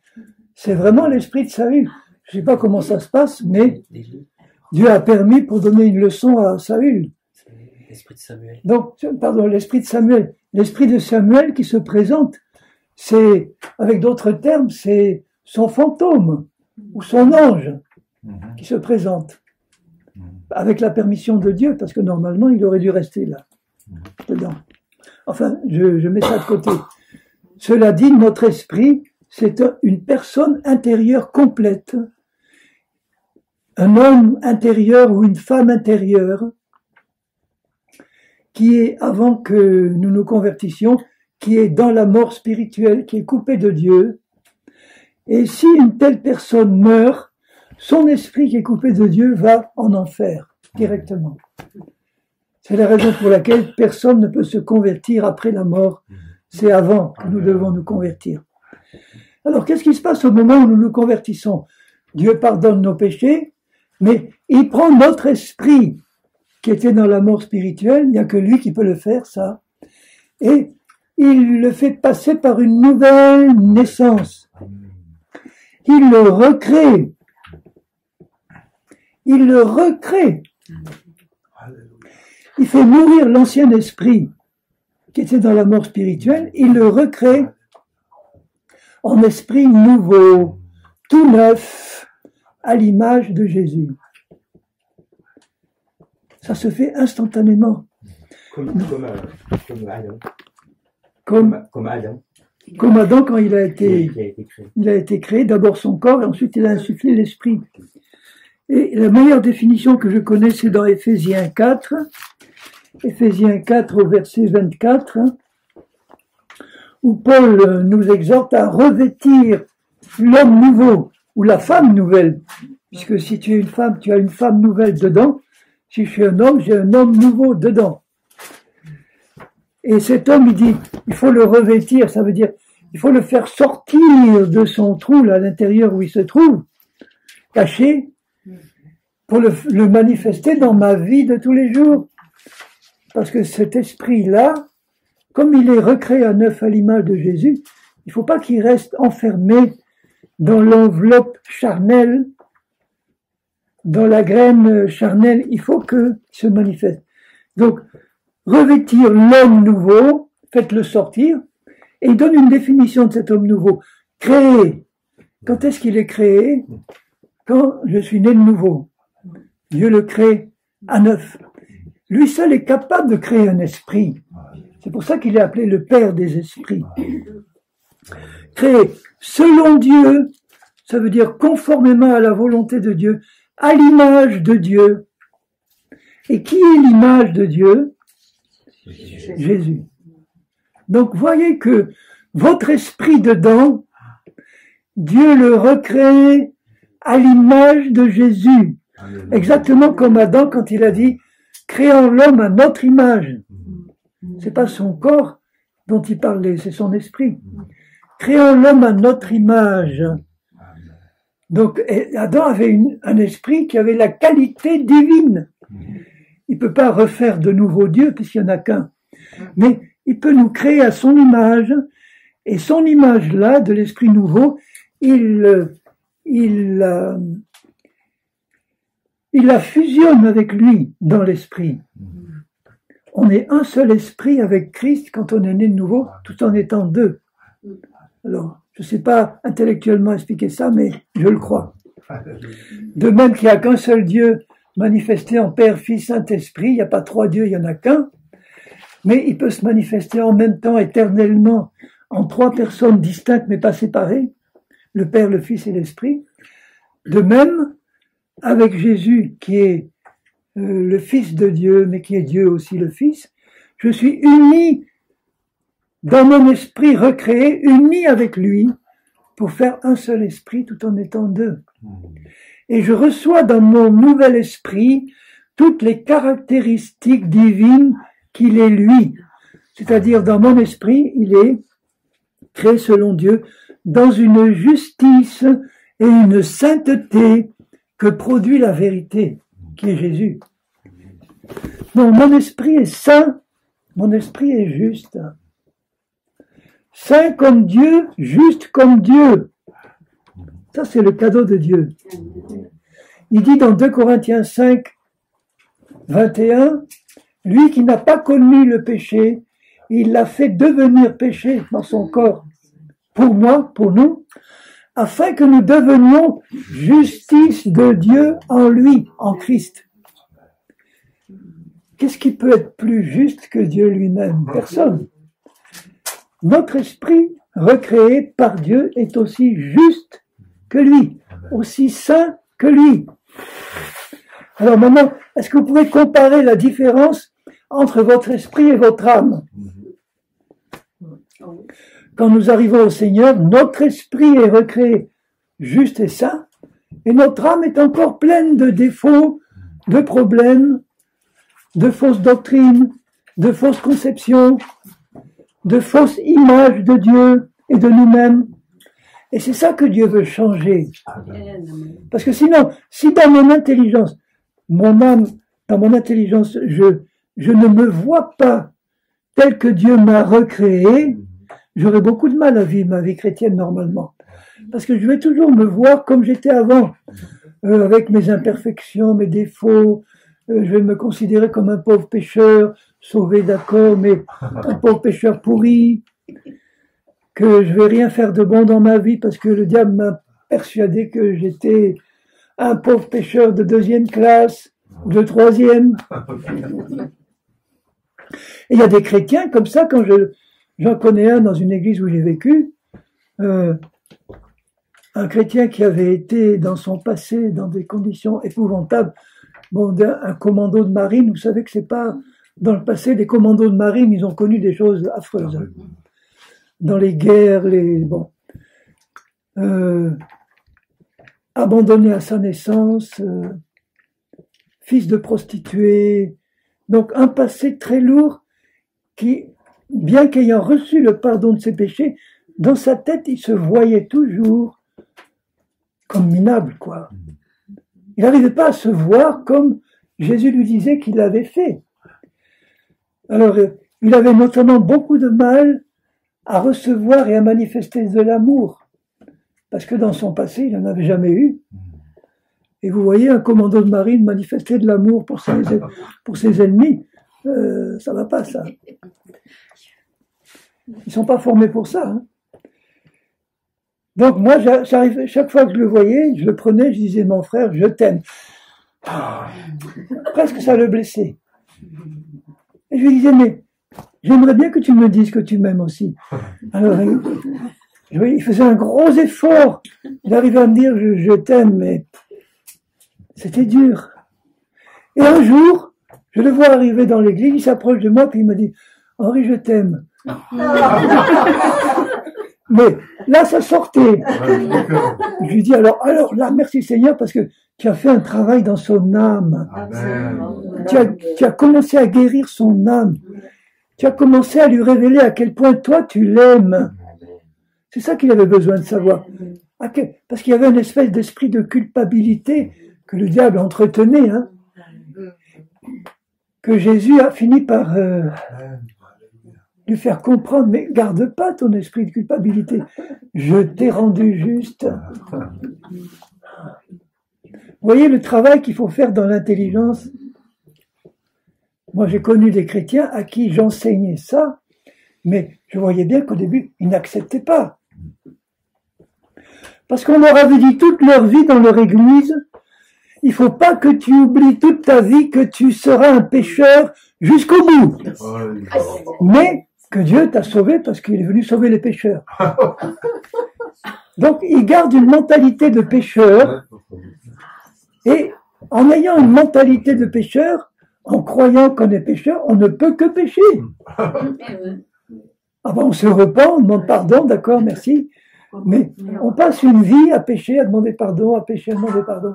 C'est vraiment l'esprit de Saül. Je ne sais pas comment ça se passe, mais Dieu a permis pour donner une leçon à Saül. L'esprit de Samuel. Donc, pardon, l'esprit de Samuel. L'esprit de Samuel qui se présente, c'est, avec d'autres termes, c'est son fantôme ou son ange qui se présente. Avec la permission de Dieu, parce que normalement, il aurait dû rester là, dedans. Enfin, je mets ça de côté. Cela dit, notre esprit, c'est une personne intérieure complète. Un homme intérieur ou une femme intérieure qui est, avant que nous nous convertissions, qui est dans la mort spirituelle, qui est coupé de Dieu. Et si une telle personne meurt, son esprit qui est coupé de Dieu va en enfer, directement. C'est la raison pour laquelle personne ne peut se convertir après la mort. C'est avant que nous devons nous convertir. Alors, qu'est-ce qui se passe au moment où nous nous convertissons? Dieu pardonne nos péchés, mais il prend notre esprit qui était dans la mort spirituelle, il n'y a que lui qui peut le faire, ça, et il le fait passer par une nouvelle naissance. Il le recrée. Il le recrée. Il fait mourir l'ancien esprit qui était dans la mort spirituelle, il le recrée en esprit nouveau, tout neuf, à l'image de Jésus. Ça se fait instantanément. Comme Adam. Comme Adam. Comme Adam quand il a été créé. Il a été créé, d'abord son corps, et ensuite il a insufflé l'esprit. Et la meilleure définition que je connais, c'est dans Éphésiens 4. Éphésiens 4 au verset 24, où Paul nous exhorte à revêtir l'homme nouveau, ou la femme nouvelle. Puisque si tu es une femme, tu as une femme nouvelle dedans. Si je suis un homme, j'ai un homme nouveau dedans. Et cet homme, il dit, il faut le revêtir, ça veut dire, il faut le faire sortir de son trou, là, à l'intérieur où il se trouve, caché, pour le manifester dans ma vie de tous les jours. Parce que cet esprit-là, comme il est recréé à neuf à l'image de Jésus, il ne faut pas qu'il reste enfermé dans l'enveloppe charnelle, dans la graine charnelle, il faut qu'il se manifeste. Donc, revêtir l'homme nouveau, faites-le sortir, et il donne une définition de cet homme nouveau. Créé. Quand est-ce qu'il est créé? Quand je suis né de nouveau. Dieu le crée à neuf. Lui seul est capable de créer un esprit. C'est pour ça qu'il est appelé le Père des esprits. Créé selon Dieu, ça veut dire conformément à la volonté de Dieu, à l'image de Dieu. Et qui est l'image de Dieu? Jésus. Donc voyez que votre esprit dedans, Dieu le recrée à l'image de Jésus. Exactement comme Adam quand il a dit « Créons l'homme à notre image ». C'est pas son corps dont il parlait, c'est son esprit. Créons l'homme à notre image. Donc Adam avait un esprit qui avait la qualité divine. Il peut pas refaire de nouveau Dieu puisqu'il n'y en a qu'un. Mais il peut nous créer à son image. Et son image-là, de l'esprit nouveau, il la fusionne avec lui dans l'esprit. On est un seul esprit avec Christ quand on est né de nouveau, tout en étant deux. Alors, je ne sais pas intellectuellement expliquer ça, mais je le crois. De même qu'il n'y a qu'un seul Dieu manifesté en Père, Fils, Saint-Esprit, il n'y a pas trois dieux, il n'y en a qu'un, mais il peut se manifester en même temps, éternellement, en trois personnes distinctes mais pas séparées, le Père, le Fils et l'Esprit. De même, avec Jésus qui est le Fils de Dieu, mais qui est Dieu aussi le Fils, je suis uni dans mon esprit recréé, uni avec lui, pour faire un seul esprit tout en étant deux. Et je reçois dans mon nouvel esprit toutes les caractéristiques divines qu'il est lui. C'est-à-dire, dans mon esprit, il est créé selon Dieu, dans une justice et une sainteté que produit la vérité, qui est Jésus. Non, mon esprit est saint, mon esprit est juste. Saint comme Dieu, juste comme Dieu. Ça, c'est le cadeau de Dieu. Il dit dans 2 Corinthiens 5, 21, lui qui n'a pas connu le péché, il l'a fait devenir péché dans son corps, pour moi, pour nous, afin que nous devenions justice de Dieu en lui, en Christ. Qu'est-ce qui peut être plus juste que Dieu lui-même? Personne. Notre esprit, recréé par Dieu, est aussi juste que lui, aussi saint que lui. Alors maintenant, est-ce que vous pouvez comparer la différence entre votre esprit et votre âme? Quand nous arrivons au Seigneur, notre esprit est recréé juste et saint, et notre âme est encore pleine de défauts, de problèmes, de fausses doctrines, de fausses conceptions, de fausses images de Dieu et de nous-mêmes. Et c'est ça que Dieu veut changer. Parce que sinon, si dans mon intelligence, mon âme, dans mon intelligence, je ne me vois pas tel que Dieu m'a recréé, j'aurais beaucoup de mal à vivre ma vie chrétienne normalement. Parce que je vais toujours me voir comme j'étais avant, avec mes imperfections, mes défauts. Je vais me considérer comme un pauvre pécheur, sauvé d'accord, mais un pauvre pécheur pourri, que je vais rien faire de bon dans ma vie parce que le diable m'a persuadé que j'étais un pauvre pécheur de 2e classe, de 3e. Et il y a des chrétiens comme ça, quand j'en connais un dans une église où j'ai vécu, un chrétien qui avait été dans son passé dans des conditions épouvantables. Bon, un commando de marine, vous savez que c'est pas, dans le passé, les commandos de marine, ils ont connu des choses affreuses. Dans les guerres, abandonné à sa naissance, fils de prostituée, donc un passé très lourd qui, bien qu'ayant reçu le pardon de ses péchés, dans sa tête, il se voyait toujours comme minable, quoi. Il n'arrivait pas à se voir comme Jésus lui disait qu'il l'avait fait. Alors, il avait notamment beaucoup de mal à recevoir et à manifester de l'amour, parce que dans son passé, il n'en avait jamais eu. Et vous voyez un commando de marine manifester de l'amour pour ses ennemis, ça va pas, ça. Ils sont pas formés pour ça. Hein. Donc moi, j'arrive, chaque fois que je le voyais, je le prenais, je disais, mon frère, je t'aime. Presque ça le blessait. Et je lui disais, mais j'aimerais bien que tu me dises que tu m'aimes aussi. Alors, il faisait un gros effort. Il arrivait à me dire, je t'aime, mais c'était dur. Et un jour, je le vois arriver dans l'église, il s'approche de moi, puis il me dit, Henri, je t'aime. Mais là, ça sortait. Je lui dis, alors là, merci Seigneur, parce que tu as fait un travail dans son âme. Tu as commencé à guérir son âme. Tu as commencé à lui révéler à quel point toi, tu l'aimes. C'est ça qu'il avait besoin de savoir. Parce qu'il y avait une espèce d'esprit de culpabilité que le diable entretenait, hein, que Jésus a fini par lui faire comprendre, mais garde pas ton esprit de culpabilité. Je t'ai rendu juste. Vous voyez le travail qu'il faut faire dans l'intelligence. Moi, j'ai connu des chrétiens à qui j'enseignais ça, mais je voyais bien qu'au début, ils n'acceptaient pas. Parce qu'on leur avait dit toute leur vie dans leur église, il faut pas que tu oublies toute ta vie que tu seras un pécheur jusqu'au bout. Mais que Dieu t'a sauvé parce qu'il est venu sauver les pécheurs. Donc, ils gardent une mentalité de pécheur et En ayant une mentalité de pécheur, en croyant qu'on est pécheur, on ne peut que pécher. Ah ben, on se repent, on demande pardon, d'accord, merci. Mais on passe une vie à pécher, à demander pardon, à pécher, à demander pardon.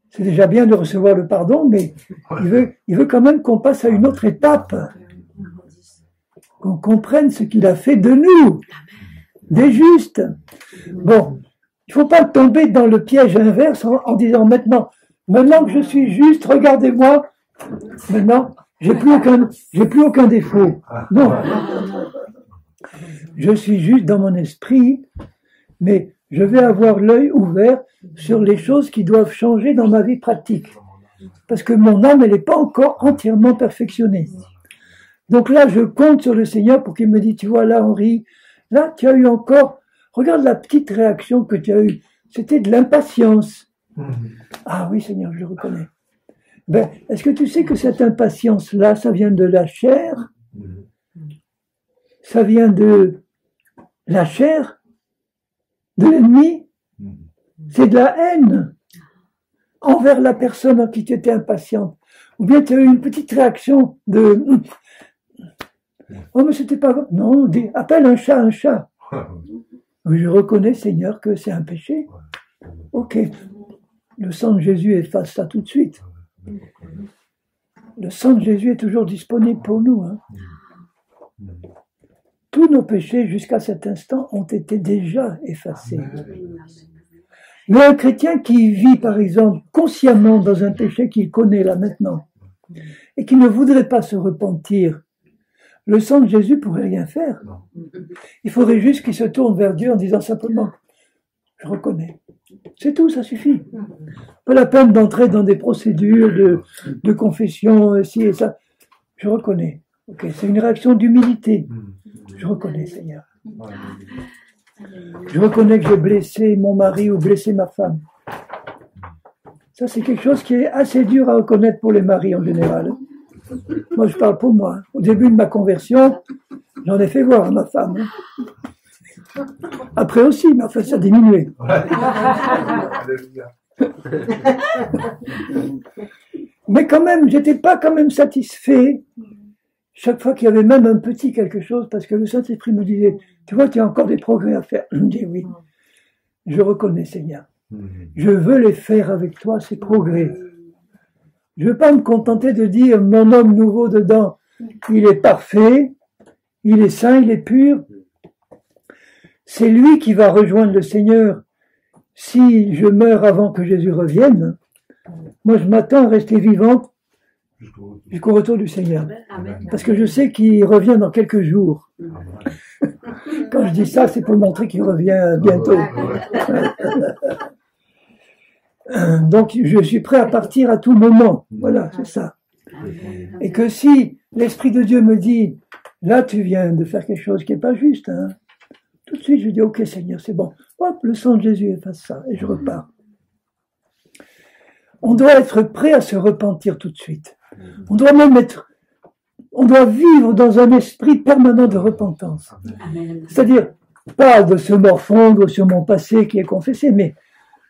C'est déjà bien de recevoir le pardon, mais il veut quand même qu'on passe à une autre étape. Qu'on comprenne ce qu'il a fait de nous, des justes. Bon, il ne faut pas tomber dans le piège inverse en disant maintenant que je suis juste, regardez-moi, maintenant, j'ai plus aucun défaut. Non. Je suis juste dans mon esprit, mais je vais avoir l'œil ouvert sur les choses qui doivent changer dans ma vie pratique. Parce que mon âme, elle n'est pas encore entièrement perfectionnée. Donc là, je compte sur le Seigneur pour qu'il me dise, tu vois, là, Henri, là, tu as eu encore, regarde la petite réaction que tu as eue. C'était de l'impatience. Ah oui, Seigneur, je le reconnais. Ben, est-ce que tu sais que cette impatience-là, ça vient de la chair? Ça vient de la chair? De l'ennemi? C'est de la haine envers la personne en qui tu étais impatiente. Ou bien tu as eu une petite réaction de... Oh, mais c'était pas... Non, appelle un chat un chat. Je reconnais, Seigneur, que c'est un péché. Ok. Le sang de Jésus efface ça tout de suite. Le sang de Jésus est toujours disponible pour nous. Hein. Tous nos péchés jusqu'à cet instant ont été déjà effacés. Mais un chrétien qui vit, par exemple, consciemment dans un péché qu'il connaît là maintenant, et qui ne voudrait pas se repentir, le sang de Jésus pourrait rien faire. Il faudrait juste qu'il se tourne vers Dieu en disant simplement, je reconnais. C'est tout, ça suffit. Pas la peine d'entrer dans des procédures de confession, ci et ça. Je reconnais. Ok, c'est une réaction d'humilité. Je reconnais, Seigneur. Je reconnais que j'ai blessé mon mari ou blessé ma femme. Ça, c'est quelque chose qui est assez dur à reconnaître pour les maris en général. Moi, je parle pour moi. Au début de ma conversion, j'en ai fait voir à ma femme. Après aussi, mais enfin, ça a diminué. Mais quand même, j'étais pas quand même satisfait chaque fois qu'il y avait même un petit quelque chose, parce que le Saint-Esprit me disait, tu vois, tu as encore des progrès à faire. Je me dis oui, je reconnais, Seigneur. Je veux les faire avec toi, ces progrès. Je ne veux pas me contenter de dire, mon homme nouveau dedans, il est parfait, il est saint, il est pur. C'est lui qui va rejoindre le Seigneur si je meurs avant que Jésus revienne. Moi, je m'attends à rester vivante jusqu'au retour du Seigneur. Parce que je sais qu'il revient dans quelques jours. Quand je dis ça, c'est pour montrer qu'il revient bientôt. Donc, je suis prêt à partir à tout moment. Voilà, c'est ça. Et que si l'Esprit de Dieu me dit, là, tu viens de faire quelque chose qui n'est pas juste, hein, tout de suite, je dis, ok, Seigneur, c'est bon. Hop, le sang de Jésus efface ça, et je repars. On doit être prêt à se repentir tout de suite. On doit vivre dans un esprit permanent de repentance. C'est-à-dire, pas de se morfondre sur mon passé qui est confessé, mais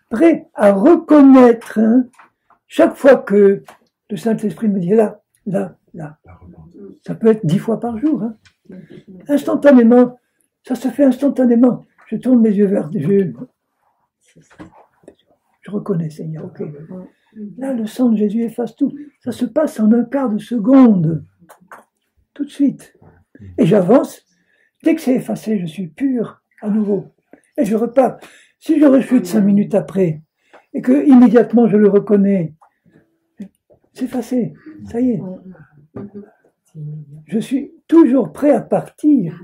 prêt à reconnaître, hein, chaque fois que le Saint-Esprit me dit là. Ça peut être 10 fois par jour. Hein. Instantanément, ça se fait instantanément. Je tourne mes yeux vers Dieu. Je reconnais, Seigneur, ok. Là, le sang de Jésus efface tout. Ça se passe en un quart de seconde. Tout de suite. Et j'avance. Dès que c'est effacé, je suis pur à nouveau. Et je repars. Si je rechute 5 minutes après, et que immédiatement je le reconnais, c'est effacé. Ça y est. Je suis toujours prêt à partir.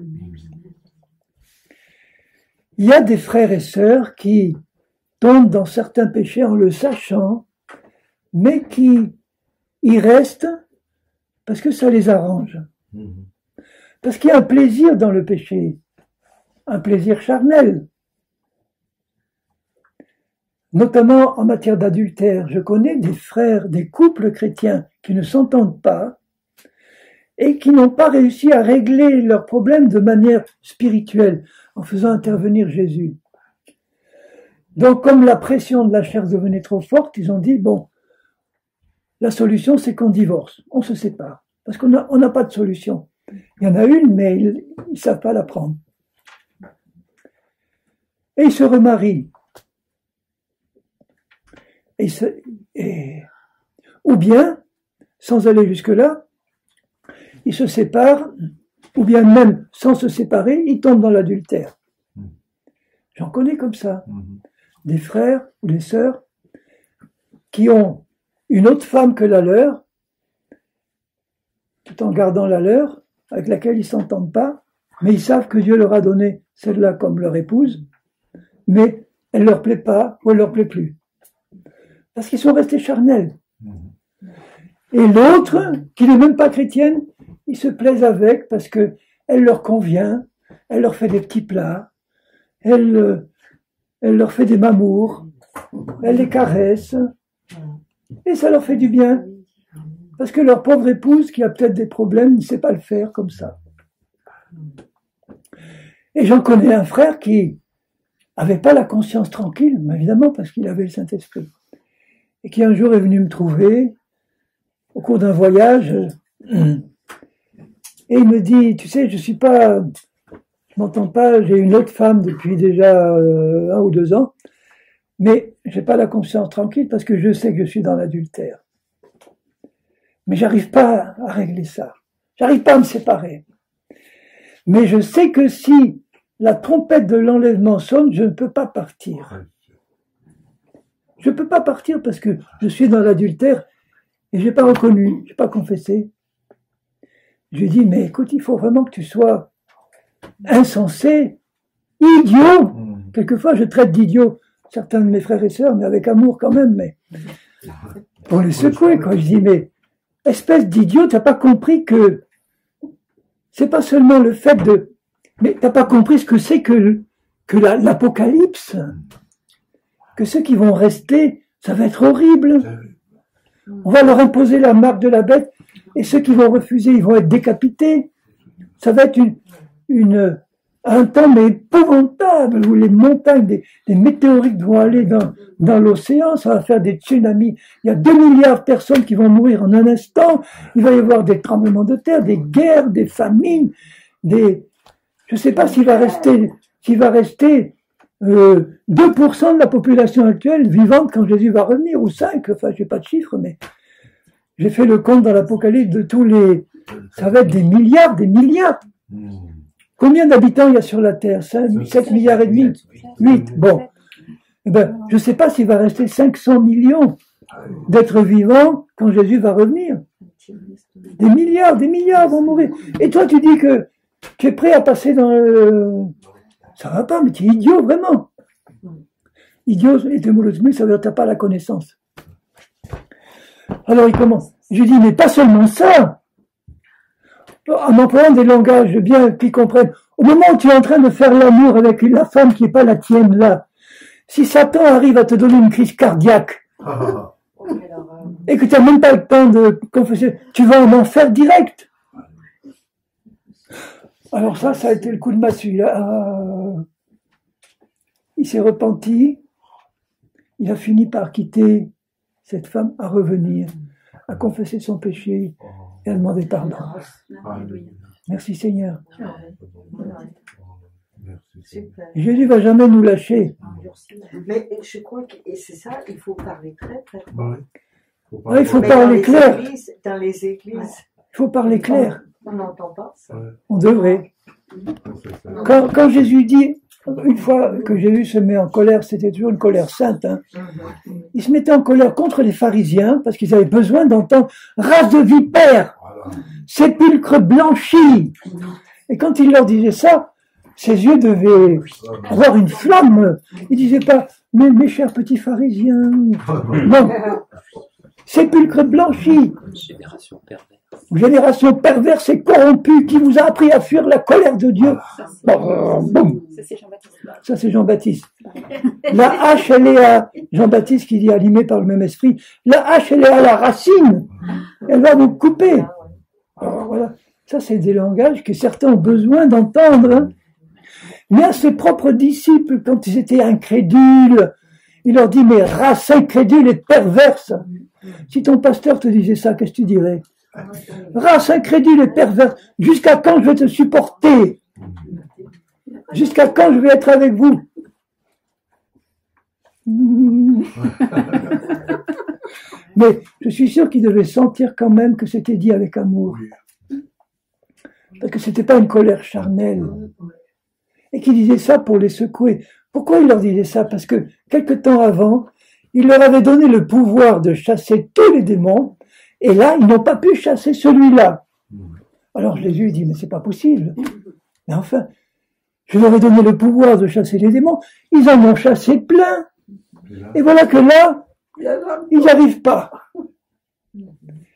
Il y a des frères et sœurs qui tombent dans certains péchés en le sachant, mais qui y restent parce que ça les arrange. Parce qu'il y a un plaisir dans le péché, un plaisir charnel. Notamment en matière d'adultère. Je connais des frères, des couples chrétiens qui ne s'entendent pas et qui n'ont pas réussi à régler leurs problèmes de manière spirituelle en faisant intervenir Jésus. Donc, comme la pression de la chair devenait trop forte, ils ont dit, bon, la solution, c'est qu'on divorce, on se sépare. Parce qu'on n'a pas de solution. Il y en a une, mais ils ne savent pas la prendre. Et ils se remarient. Ou bien, sans aller jusque-là, ils se séparent, ou bien même sans se séparer, ils tombent dans l'adultère. J'en connais comme ça. Des frères ou des sœurs qui ont une autre femme que la leur, tout en gardant la leur, avec laquelle ils ne s'entendent pas, mais ils savent que Dieu leur a donné celle-là comme leur épouse, mais elle ne leur plaît pas ou elle ne leur plaît plus. Parce qu'ils sont restés charnels. Et l'autre, qui n'est même pas chrétienne, ils se plaisent avec parce que elle leur convient, elle leur fait des petits plats, elle leur fait des mamours, elle les caresse, et ça leur fait du bien. Parce que leur pauvre épouse, qui a peut-être des problèmes, ne sait pas le faire comme ça. Et j'en connais un frère qui n'avait pas la conscience tranquille, mais évidemment parce qu'il avait le Saint-Esprit, et qui un jour est venu me trouver au cours d'un voyage, et il me dit, tu sais, je m'entends pas, j'ai une autre femme depuis déjà 1 ou 2 ans, mais j'ai pas la conscience tranquille parce que je sais que je suis dans l'adultère. Mais j'arrive pas à régler ça. J'arrive pas à me séparer. Mais je sais que si la trompette de l'enlèvement sonne, je ne peux pas partir. Je peux pas partir parce que je suis dans l'adultère et j'ai pas reconnu, j'ai pas confessé. Je lui ai dit, mais écoute, il faut vraiment que tu sois insensé, idiot. Quelquefois, je traite d'idiot certains de mes frères et sœurs, mais avec amour quand même, mais pour les secouer, quoi. Je dis, mais espèce d'idiot, t'as pas compris que c'est pas seulement le fait de... Mais t'as pas compris ce que c'est que l'apocalypse. Que ceux qui vont rester, ça va être horrible. On va leur imposer la marque de la bête, et ceux qui vont refuser, ils vont être décapités. Ça va être un temps mais épouvantable, où les montagnes, des météorites vont aller dans l'océan, ça va faire des tsunamis. Il y a 2 milliards de personnes qui vont mourir en un instant. Il va y avoir des tremblements de terre, des guerres, des famines, je ne sais pas s'il va rester 2% de la population actuelle vivante quand Jésus va revenir, ou 5, enfin je n'ai pas de chiffres, mais j'ai fait le compte dans l'Apocalypse de ça va être des milliards, des milliards. Combien d'habitants il y a sur la Terre? 7 milliards et demi? 8. Bon. Eh ben, je ne sais pas s'il va rester 500 millions d'êtres vivants quand Jésus va revenir. Des milliards vont mourir. Et toi, tu dis que tu es prêt à passer dans le... Ça va pas, mais tu es idiot, vraiment. Idiot, étymologiquement, ça veut dire que tu n'as pas la connaissance. Alors il commence. Je dis, mais pas seulement ça. En employant des langages bien qu'ils comprennent. Au moment où tu es en train de faire l'amour avec la femme qui n'est pas la tienne là, si Satan arrive à te donner une crise cardiaque, et que tu n'as même pas le temps de confesser, tu vas en enfer direct. Alors ça a été le coup de massue. Il s'est repenti, il a fini par quitter cette femme, à revenir, à confesser son péché et à demander pardon. Merci Seigneur. Jésus ne va jamais nous lâcher. Mais je crois que c'est ça, il faut parler très très fort. Il faut parler clair. Dans les églises. Il faut parler clair. On n'entend pas ça. On devrait. Quand Jésus dit, une fois que Jésus se met en colère, c'était toujours une colère sainte, hein. Il se mettait en colère contre les pharisiens parce qu'ils avaient besoin d'entendre race de vipères, sépulcre blanchi. Et quand il leur disait ça, ses yeux devaient avoir une flamme. Il disait pas, mais mes chers petits pharisiens, non, sépulcre blanchi. Génération perverse et corrompue qui vous a appris à fuir la colère de Dieu. Boum. Ça c'est Jean-Baptiste. La hache, elle est à Jean-Baptiste qui dit animé par le même esprit. La hache, elle est à la racine. Elle va vous couper. Alors, voilà. Ça c'est des langages que certains ont besoin d'entendre. Hein. Mais à ses propres disciples, quand ils étaient incrédules, Il leur dit, mais race incrédule et perverse. Si ton pasteur te disait ça, qu'est-ce que tu dirais? Race incrédule et perverse, jusqu'à quand je vais te supporter? Jusqu'à quand je vais être avec vous? Mais je suis sûr qu'il devait sentir quand même que c'était dit avec amour. Parce que c'était pas une colère charnelle. Et qu'il disait ça pour les secouer. Pourquoi il leur disait ça? Parce que quelque temps avant, il leur avait donné le pouvoir de chasser tous les démons, et là, ils n'ont pas pu chasser celui-là. Alors Jésus dit, mais c'est pas possible. Mais enfin, je leur ai donné le pouvoir de chasser les démons, ils en ont chassé plein. Et voilà que là, ils n'y arrivent pas.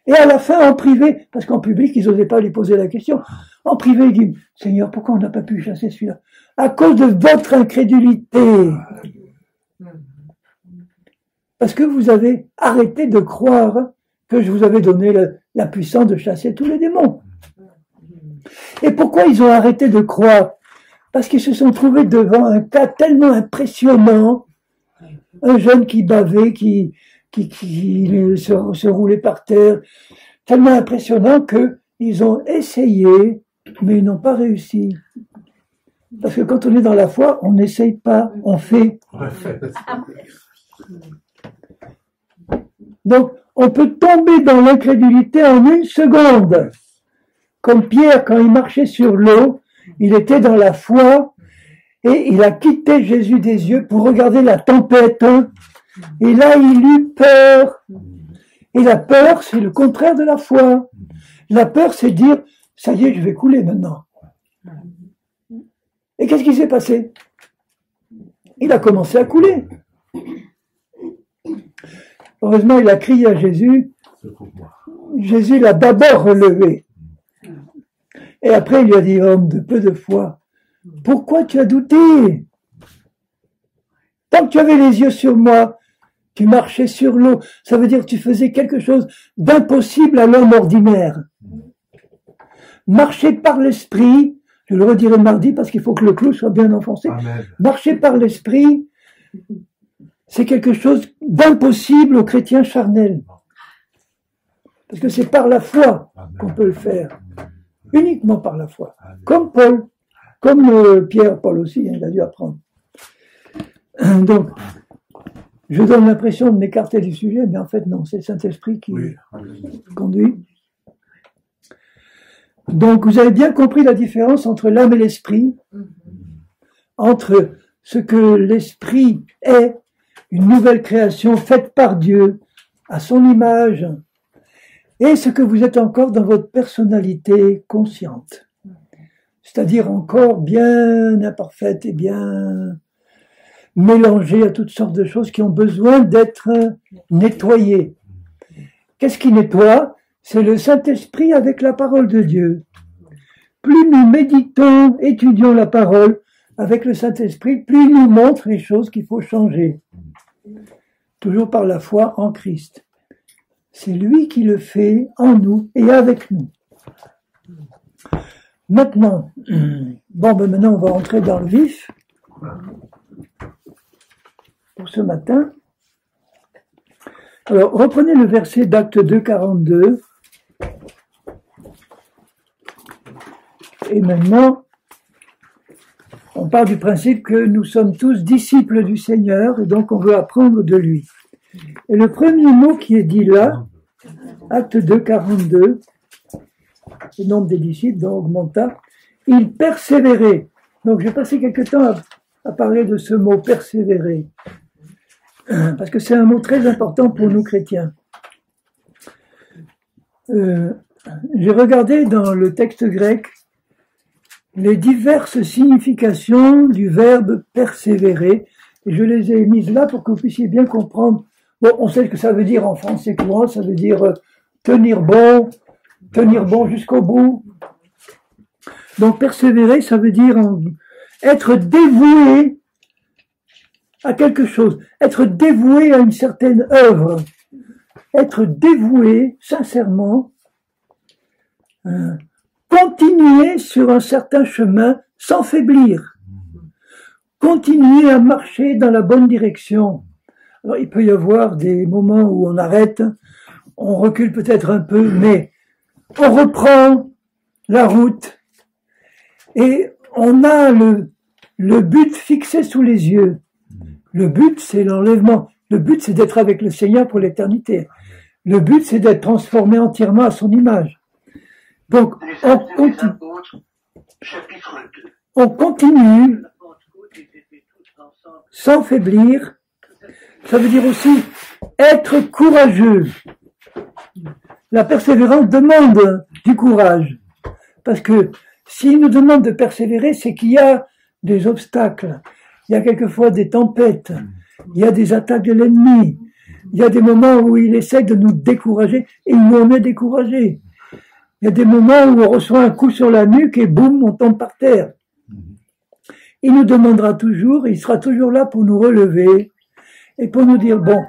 Et à la fin, en privé, parce qu'en public, ils n'osaient pas lui poser la question, en privé, il dit, Seigneur, pourquoi on n'a pas pu chasser celui-là? À cause de votre incrédulité. Parce que vous avez arrêté de croire que je vous avais donné la puissance de chasser tous les démons. Et pourquoi ils ont arrêté de croire? Parce qu'ils se sont trouvés devant un cas tellement impressionnant, un jeune qui bavait, qui se roulait par terre, tellement impressionnant qu'ils ont essayé, mais ils n'ont pas réussi. Parce que quand on est dans la foi, on n'essaye pas, on fait. Donc, on peut tomber dans l'incrédulité en une seconde. Comme Pierre, quand il marchait sur l'eau, il était dans la foi et il a quitté Jésus des yeux pour regarder la tempête. Et là, il eut peur. Et la peur, c'est le contraire de la foi. La peur, c'est dire, ça y est, je vais couler maintenant. Et qu'est-ce qui s'est passé? Il a commencé à couler. Heureusement, il a crié à Jésus. Jésus l'a d'abord relevé. Et après, il lui a dit, homme de peu de foi, pourquoi tu as douté? Tant que tu avais les yeux sur moi, tu marchais sur l'eau. Ça veut dire que tu faisais quelque chose d'impossible à l'homme ordinaire. Marcher par l'esprit, je le redirai mardi parce qu'il faut que le clou soit bien enfoncé. Amen. Marcher par l'esprit, c'est quelque chose d'impossible aux chrétiens charnels. Parce que c'est par la foi qu'on peut le faire. Uniquement par la foi. Comme Paul. Comme Pierre, Paul aussi, il a dû apprendre. Donc, je donne l'impression de m'écarter du sujet, mais en fait non, c'est le Saint-Esprit qui conduit. Donc, vous avez bien compris la différence entre l'âme et l'esprit, entre ce que l'esprit est, une nouvelle création faite par Dieu, à son image, et ce que vous êtes encore dans votre personnalité consciente. C'est-à-dire encore bien imparfaite et bien mélangée à toutes sortes de choses qui ont besoin d'être nettoyées. Qu'est-ce qui nettoie? C'est le Saint-Esprit avec la parole de Dieu. Plus nous méditons, étudions la parole avec le Saint-Esprit, plus il nous montre les choses qu'il faut changer. Toujours par la foi en Christ. C'est lui qui le fait en nous et avec nous. Maintenant, maintenant on va entrer dans le vif pour ce matin. Alors, reprenez le verset d'Acte 2, 42. Et maintenant, on part du principe que nous sommes tous disciples du Seigneur et donc on veut apprendre de lui. Et le premier mot qui est dit là, Acte 2, 42, le nombre des disciples donc augmenta, il persévérait. Donc j'ai passé quelque temps à parler de ce mot persévérer, parce que c'est un mot très important pour nous chrétiens. J'ai regardé dans le texte grec les diverses significations du verbe persévérer, et je les ai mises là pour que vous puissiez bien comprendre. Bon, on sait ce que ça veut dire en français courant, ça veut dire tenir bon jusqu'au bout. Donc persévérer, ça veut dire être dévoué à quelque chose, être dévoué à une certaine œuvre, être dévoué sincèrement, continuer sur un certain chemin sans faiblir, continuer à marcher dans la bonne direction, Alors il peut y avoir des moments où on arrête, on recule peut-être un peu, mais on reprend la route et on a le but fixé sous les yeux. Le but, c'est l'enlèvement. Le but, c'est d'être avec le Seigneur pour l'éternité. Le but, c'est d'être transformé entièrement à son image. Donc, on continue sans faiblir. Ça veut dire aussi être courageux. La persévérance demande du courage. Parce que s'il nous demande de persévérer, c'est qu'il y a des obstacles. Il y a quelquefois des tempêtes. Il y a des attaques de l'ennemi. Il y a des moments où il essaie de nous décourager et où on est découragé. Il y a des moments où on reçoit un coup sur la nuque et boum, on tombe par terre. Il nous demandera toujours, il sera toujours là pour nous relever et pour nous dire, bon,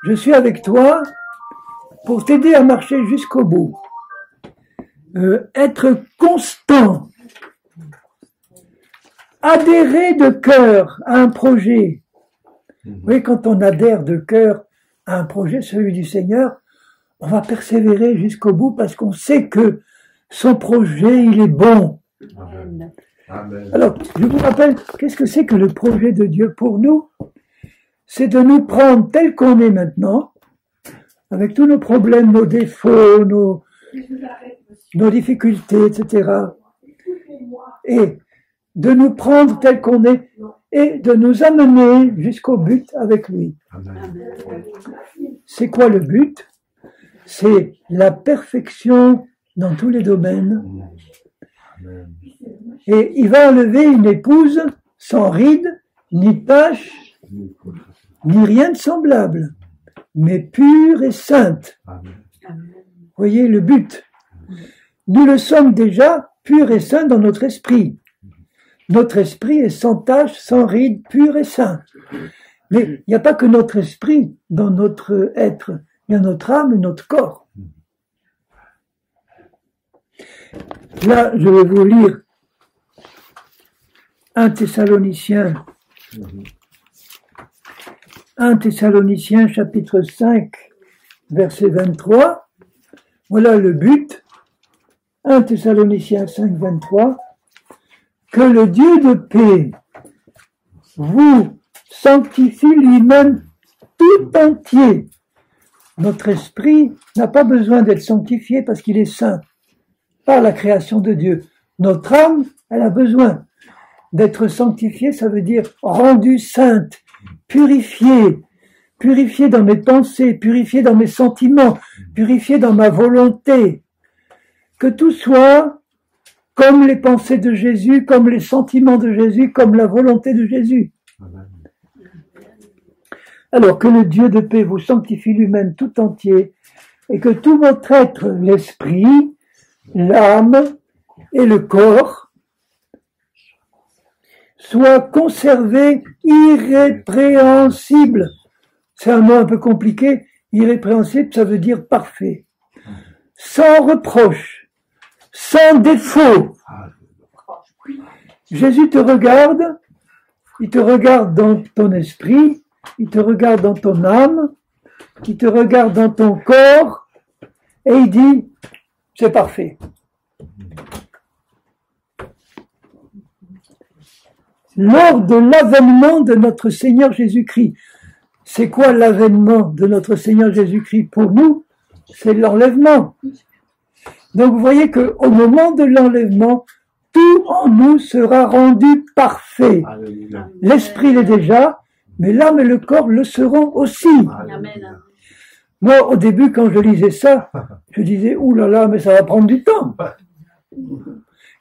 je suis avec toi pour t'aider à marcher jusqu'au bout. Être constant. Adhérer de cœur à un projet. Vous voyez, quand on adhère de cœur à un projet, celui du Seigneur, on va persévérer jusqu'au bout parce qu'on sait que son projet, il est bon. Amen. Amen. Alors, je vous rappelle, qu'est-ce que c'est que le projet de Dieu pour nous? C'est de nous prendre tel qu'on est maintenant, avec tous nos problèmes, nos défauts, nos difficultés, etc. Et de nous prendre tel qu'on est et de nous amener jusqu'au but avec lui. Amen. C'est quoi le but? C'est la perfection dans tous les domaines. Amen. Et il va enlever une épouse sans ride, ni tache, ni rien de semblable, mais pure et sainte. Amen. Vous voyez le but. Nous le sommes déjà, pur et saint dans notre esprit. Notre esprit est sans tache, sans ride, pur et saint. Mais il n'y a pas que notre esprit dans notre être. Il y a notre âme et notre corps. Là, je vais vous lire 1 Thessaloniciens chapitre 5, verset 23. Voilà le but. 1 Thessaloniciens 5, 23. Que le Dieu de paix vous sanctifie lui-même tout entier. Notre esprit n'a pas besoin d'être sanctifié parce qu'il est saint par la création de Dieu. Notre âme, elle a besoin d'être sanctifiée, ça veut dire rendue sainte, purifiée dans mes pensées, purifiée dans mes sentiments, purifiée dans ma volonté. Que tout soit comme les pensées de Jésus, comme les sentiments de Jésus, comme la volonté de Jésus. Amen. Alors que le Dieu de paix vous sanctifie lui-même tout entier, et que tout votre être, l'esprit, l'âme et le corps, soit conservé irrépréhensible. C'est un mot un peu compliqué. Irrépréhensible, ça veut dire parfait. Sans reproche, sans défaut. Jésus te regarde, il te regarde dans ton esprit, il te regarde dans ton âme, il te regarde dans ton corps, et il dit, c'est parfait. Lors de l'avènement de notre Seigneur Jésus-Christ. C'est quoi l'avènement de notre Seigneur Jésus-Christ pour nous? C'est l'enlèvement. Donc vous voyez qu'au moment de l'enlèvement, tout en nous sera rendu parfait. Alléluia. L'esprit l'est déjà, mais l'âme et le corps le seront aussi. Amen. Moi, au début, quand je lisais ça, je disais, ouh là là, mais ça va prendre du temps.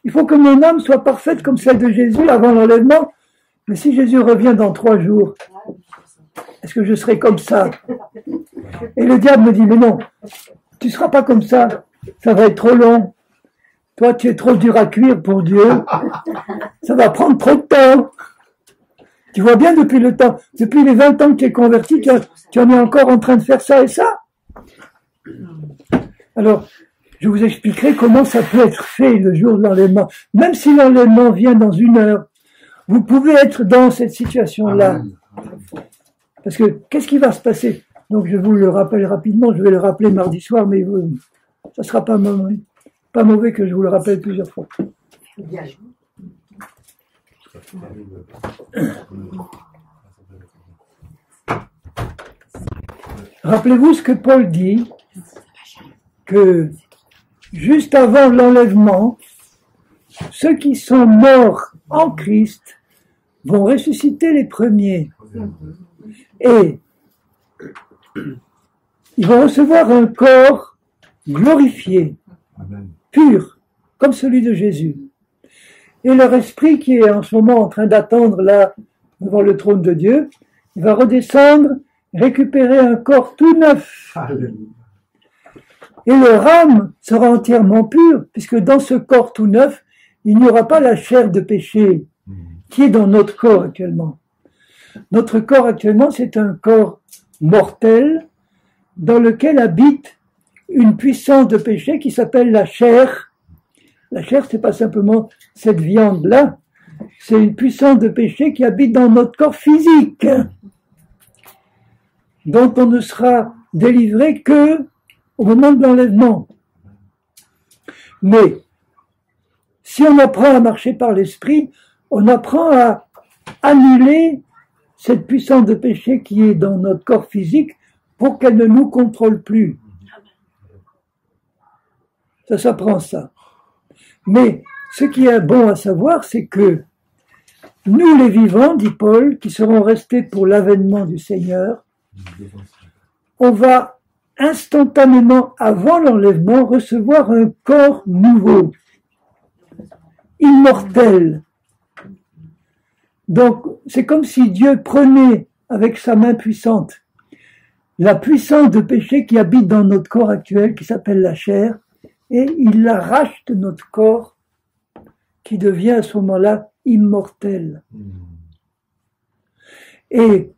Il faut que mon âme soit parfaite comme celle de Jésus avant l'enlèvement. Mais si Jésus revient dans 3 jours, est-ce que je serai comme ça? Et le diable me dit, mais non, tu ne seras pas comme ça. Ça va être trop long. Toi, tu es trop dur à cuire pour Dieu. Ça va prendre trop de temps. Tu vois bien depuis le temps, depuis les 20 ans que tu es converti, tu en es encore en train de faire ça et ça. Alors, je vous expliquerai comment ça peut être fait le jour de l'enlèvement. Même si l'enlèvement vient dans 1 heure, vous pouvez être dans cette situation-là. Amen. Parce que, qu'est-ce qui va se passer? Donc, je vous le rappelle rapidement, je vais le rappeler mardi soir, mais ça ne sera pas mauvais que je vous le rappelle plusieurs fois. Bien. Rappelez-vous ce que Paul dit, que juste avant l'enlèvement, ceux qui sont morts en Christ vont ressusciter les premiers. Et ils vont recevoir un corps glorifié, pur, comme celui de Jésus. Et leur esprit, qui est en ce moment en train d'attendre là, devant le trône de Dieu, il va redescendre, récupérer un corps tout neuf. Et leur âme sera entièrement pure, puisque dans ce corps tout neuf, il n'y aura pas la chair de péché qui est dans notre corps actuellement. Notre corps actuellement, c'est un corps mortel dans lequel habite une puissance de péché qui s'appelle la chair. La chair, c'est pas simplement cette viande-là, c'est une puissance de péché qui habite dans notre corps physique, dont on ne sera délivré que au moment de l'enlèvement. Mais si on apprend à marcher par l'esprit, on apprend à annuler cette puissance de péché qui est dans notre corps physique pour qu'elle ne nous contrôle plus. Ça s'apprend ça. Mais ce qui est bon à savoir, c'est que nous les vivants, dit Paul, qui serons restés pour l'avènement du Seigneur, on va instantanément, avant l'enlèvement, recevoir un corps nouveau, immortel. Donc, c'est comme si Dieu prenait avec sa main puissante la puissance de péché qui habite dans notre corps actuel, qui s'appelle la chair, et il arrache de notre corps, qui devient à ce moment-là immortel. Et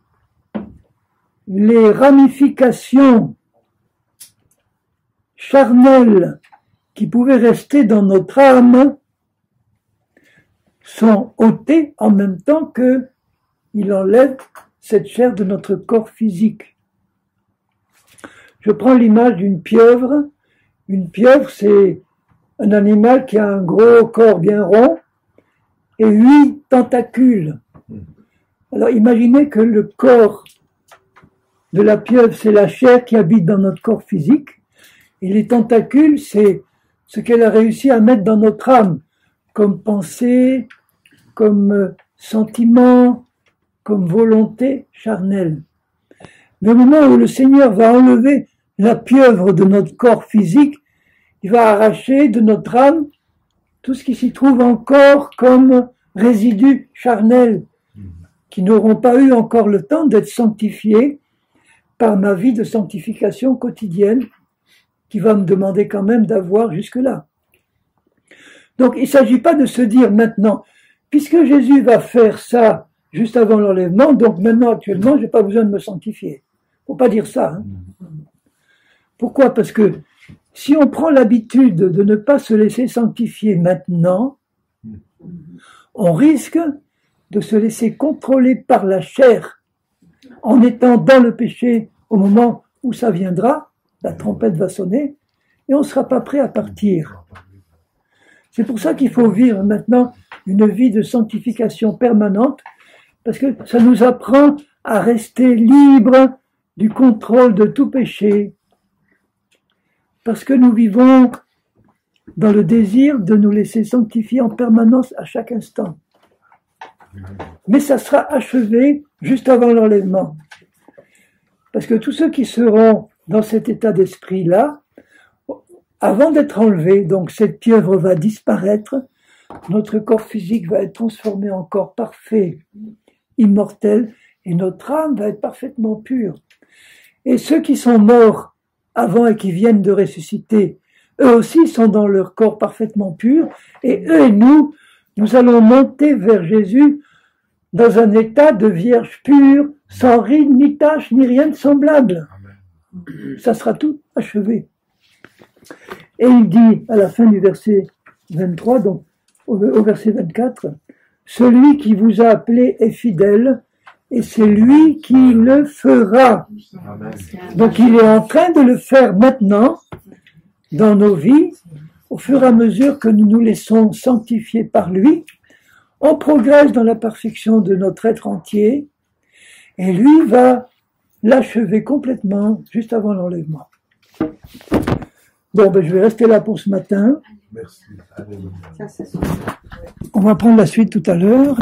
les ramifications charnelles qui pouvaient rester dans notre âme sont ôtées en même temps qu'il enlève cette chair de notre corps physique. Je prends l'image d'une pieuvre. Une pieuvre, c'est un animal qui a un gros corps bien rond et 8 tentacules. Alors imaginez que le corps de la pieuvre, c'est la chair qui habite dans notre corps physique, et les tentacules, c'est ce qu'elle a réussi à mettre dans notre âme, comme pensée, comme sentiment, comme volonté charnelle. Mais au moment où le Seigneur va enlever la pieuvre de notre corps physique, il va arracher de notre âme tout ce qui s'y trouve encore comme résidus charnels, qui n'auront pas eu encore le temps d'être sanctifiés par ma vie de sanctification quotidienne, qui va me demander quand même d'avoir jusque-là. Donc il ne s'agit pas de se dire maintenant, puisque Jésus va faire ça juste avant l'enlèvement, donc maintenant actuellement, je n'ai pas besoin de me sanctifier. Il ne faut pas dire ça. Hein. Pourquoi? Parce que si on prend l'habitude de ne pas se laisser sanctifier maintenant, on risque de se laisser contrôler par la chair en étant dans le péché au moment où ça viendra, la trompette va sonner et on ne sera pas prêt à partir. C'est pour ça qu'il faut vivre maintenant une vie de sanctification permanente, parce que ça nous apprend à rester libres du contrôle de tout péché, parce que nous vivons dans le désir de nous laisser sanctifier en permanence à chaque instant. Mais ça sera achevé juste avant l'enlèvement. Parce que tous ceux qui seront dans cet état d'esprit-là, avant d'être enlevés, donc cette pieuvre va disparaître, notre corps physique va être transformé en corps parfait, immortel, et notre âme va être parfaitement pure. Et ceux qui sont morts avant et qui viennent de ressusciter, eux aussi sont dans leur corps parfaitement pur, et eux et nous allons monter vers Jésus dans un état de vierge pure, sans ride, ni tache, ni rien de semblable. Ça sera tout achevé. Et il dit à la fin du verset 23, donc au verset 24, « Celui qui vous a appelé est fidèle, et c'est lui qui le fera. Amen. Donc il est en train de le faire maintenant dans nos vies, au fur et à mesure que nous nous laissons sanctifier par lui. On progresse dans la perfection de notre être entier, et lui va l'achever complètement juste avant l'enlèvement. Bon, ben, je vais rester là pour ce matin. Merci. Alléluia. Ça, c'est sûr. On va prendre la suite tout à l'heure.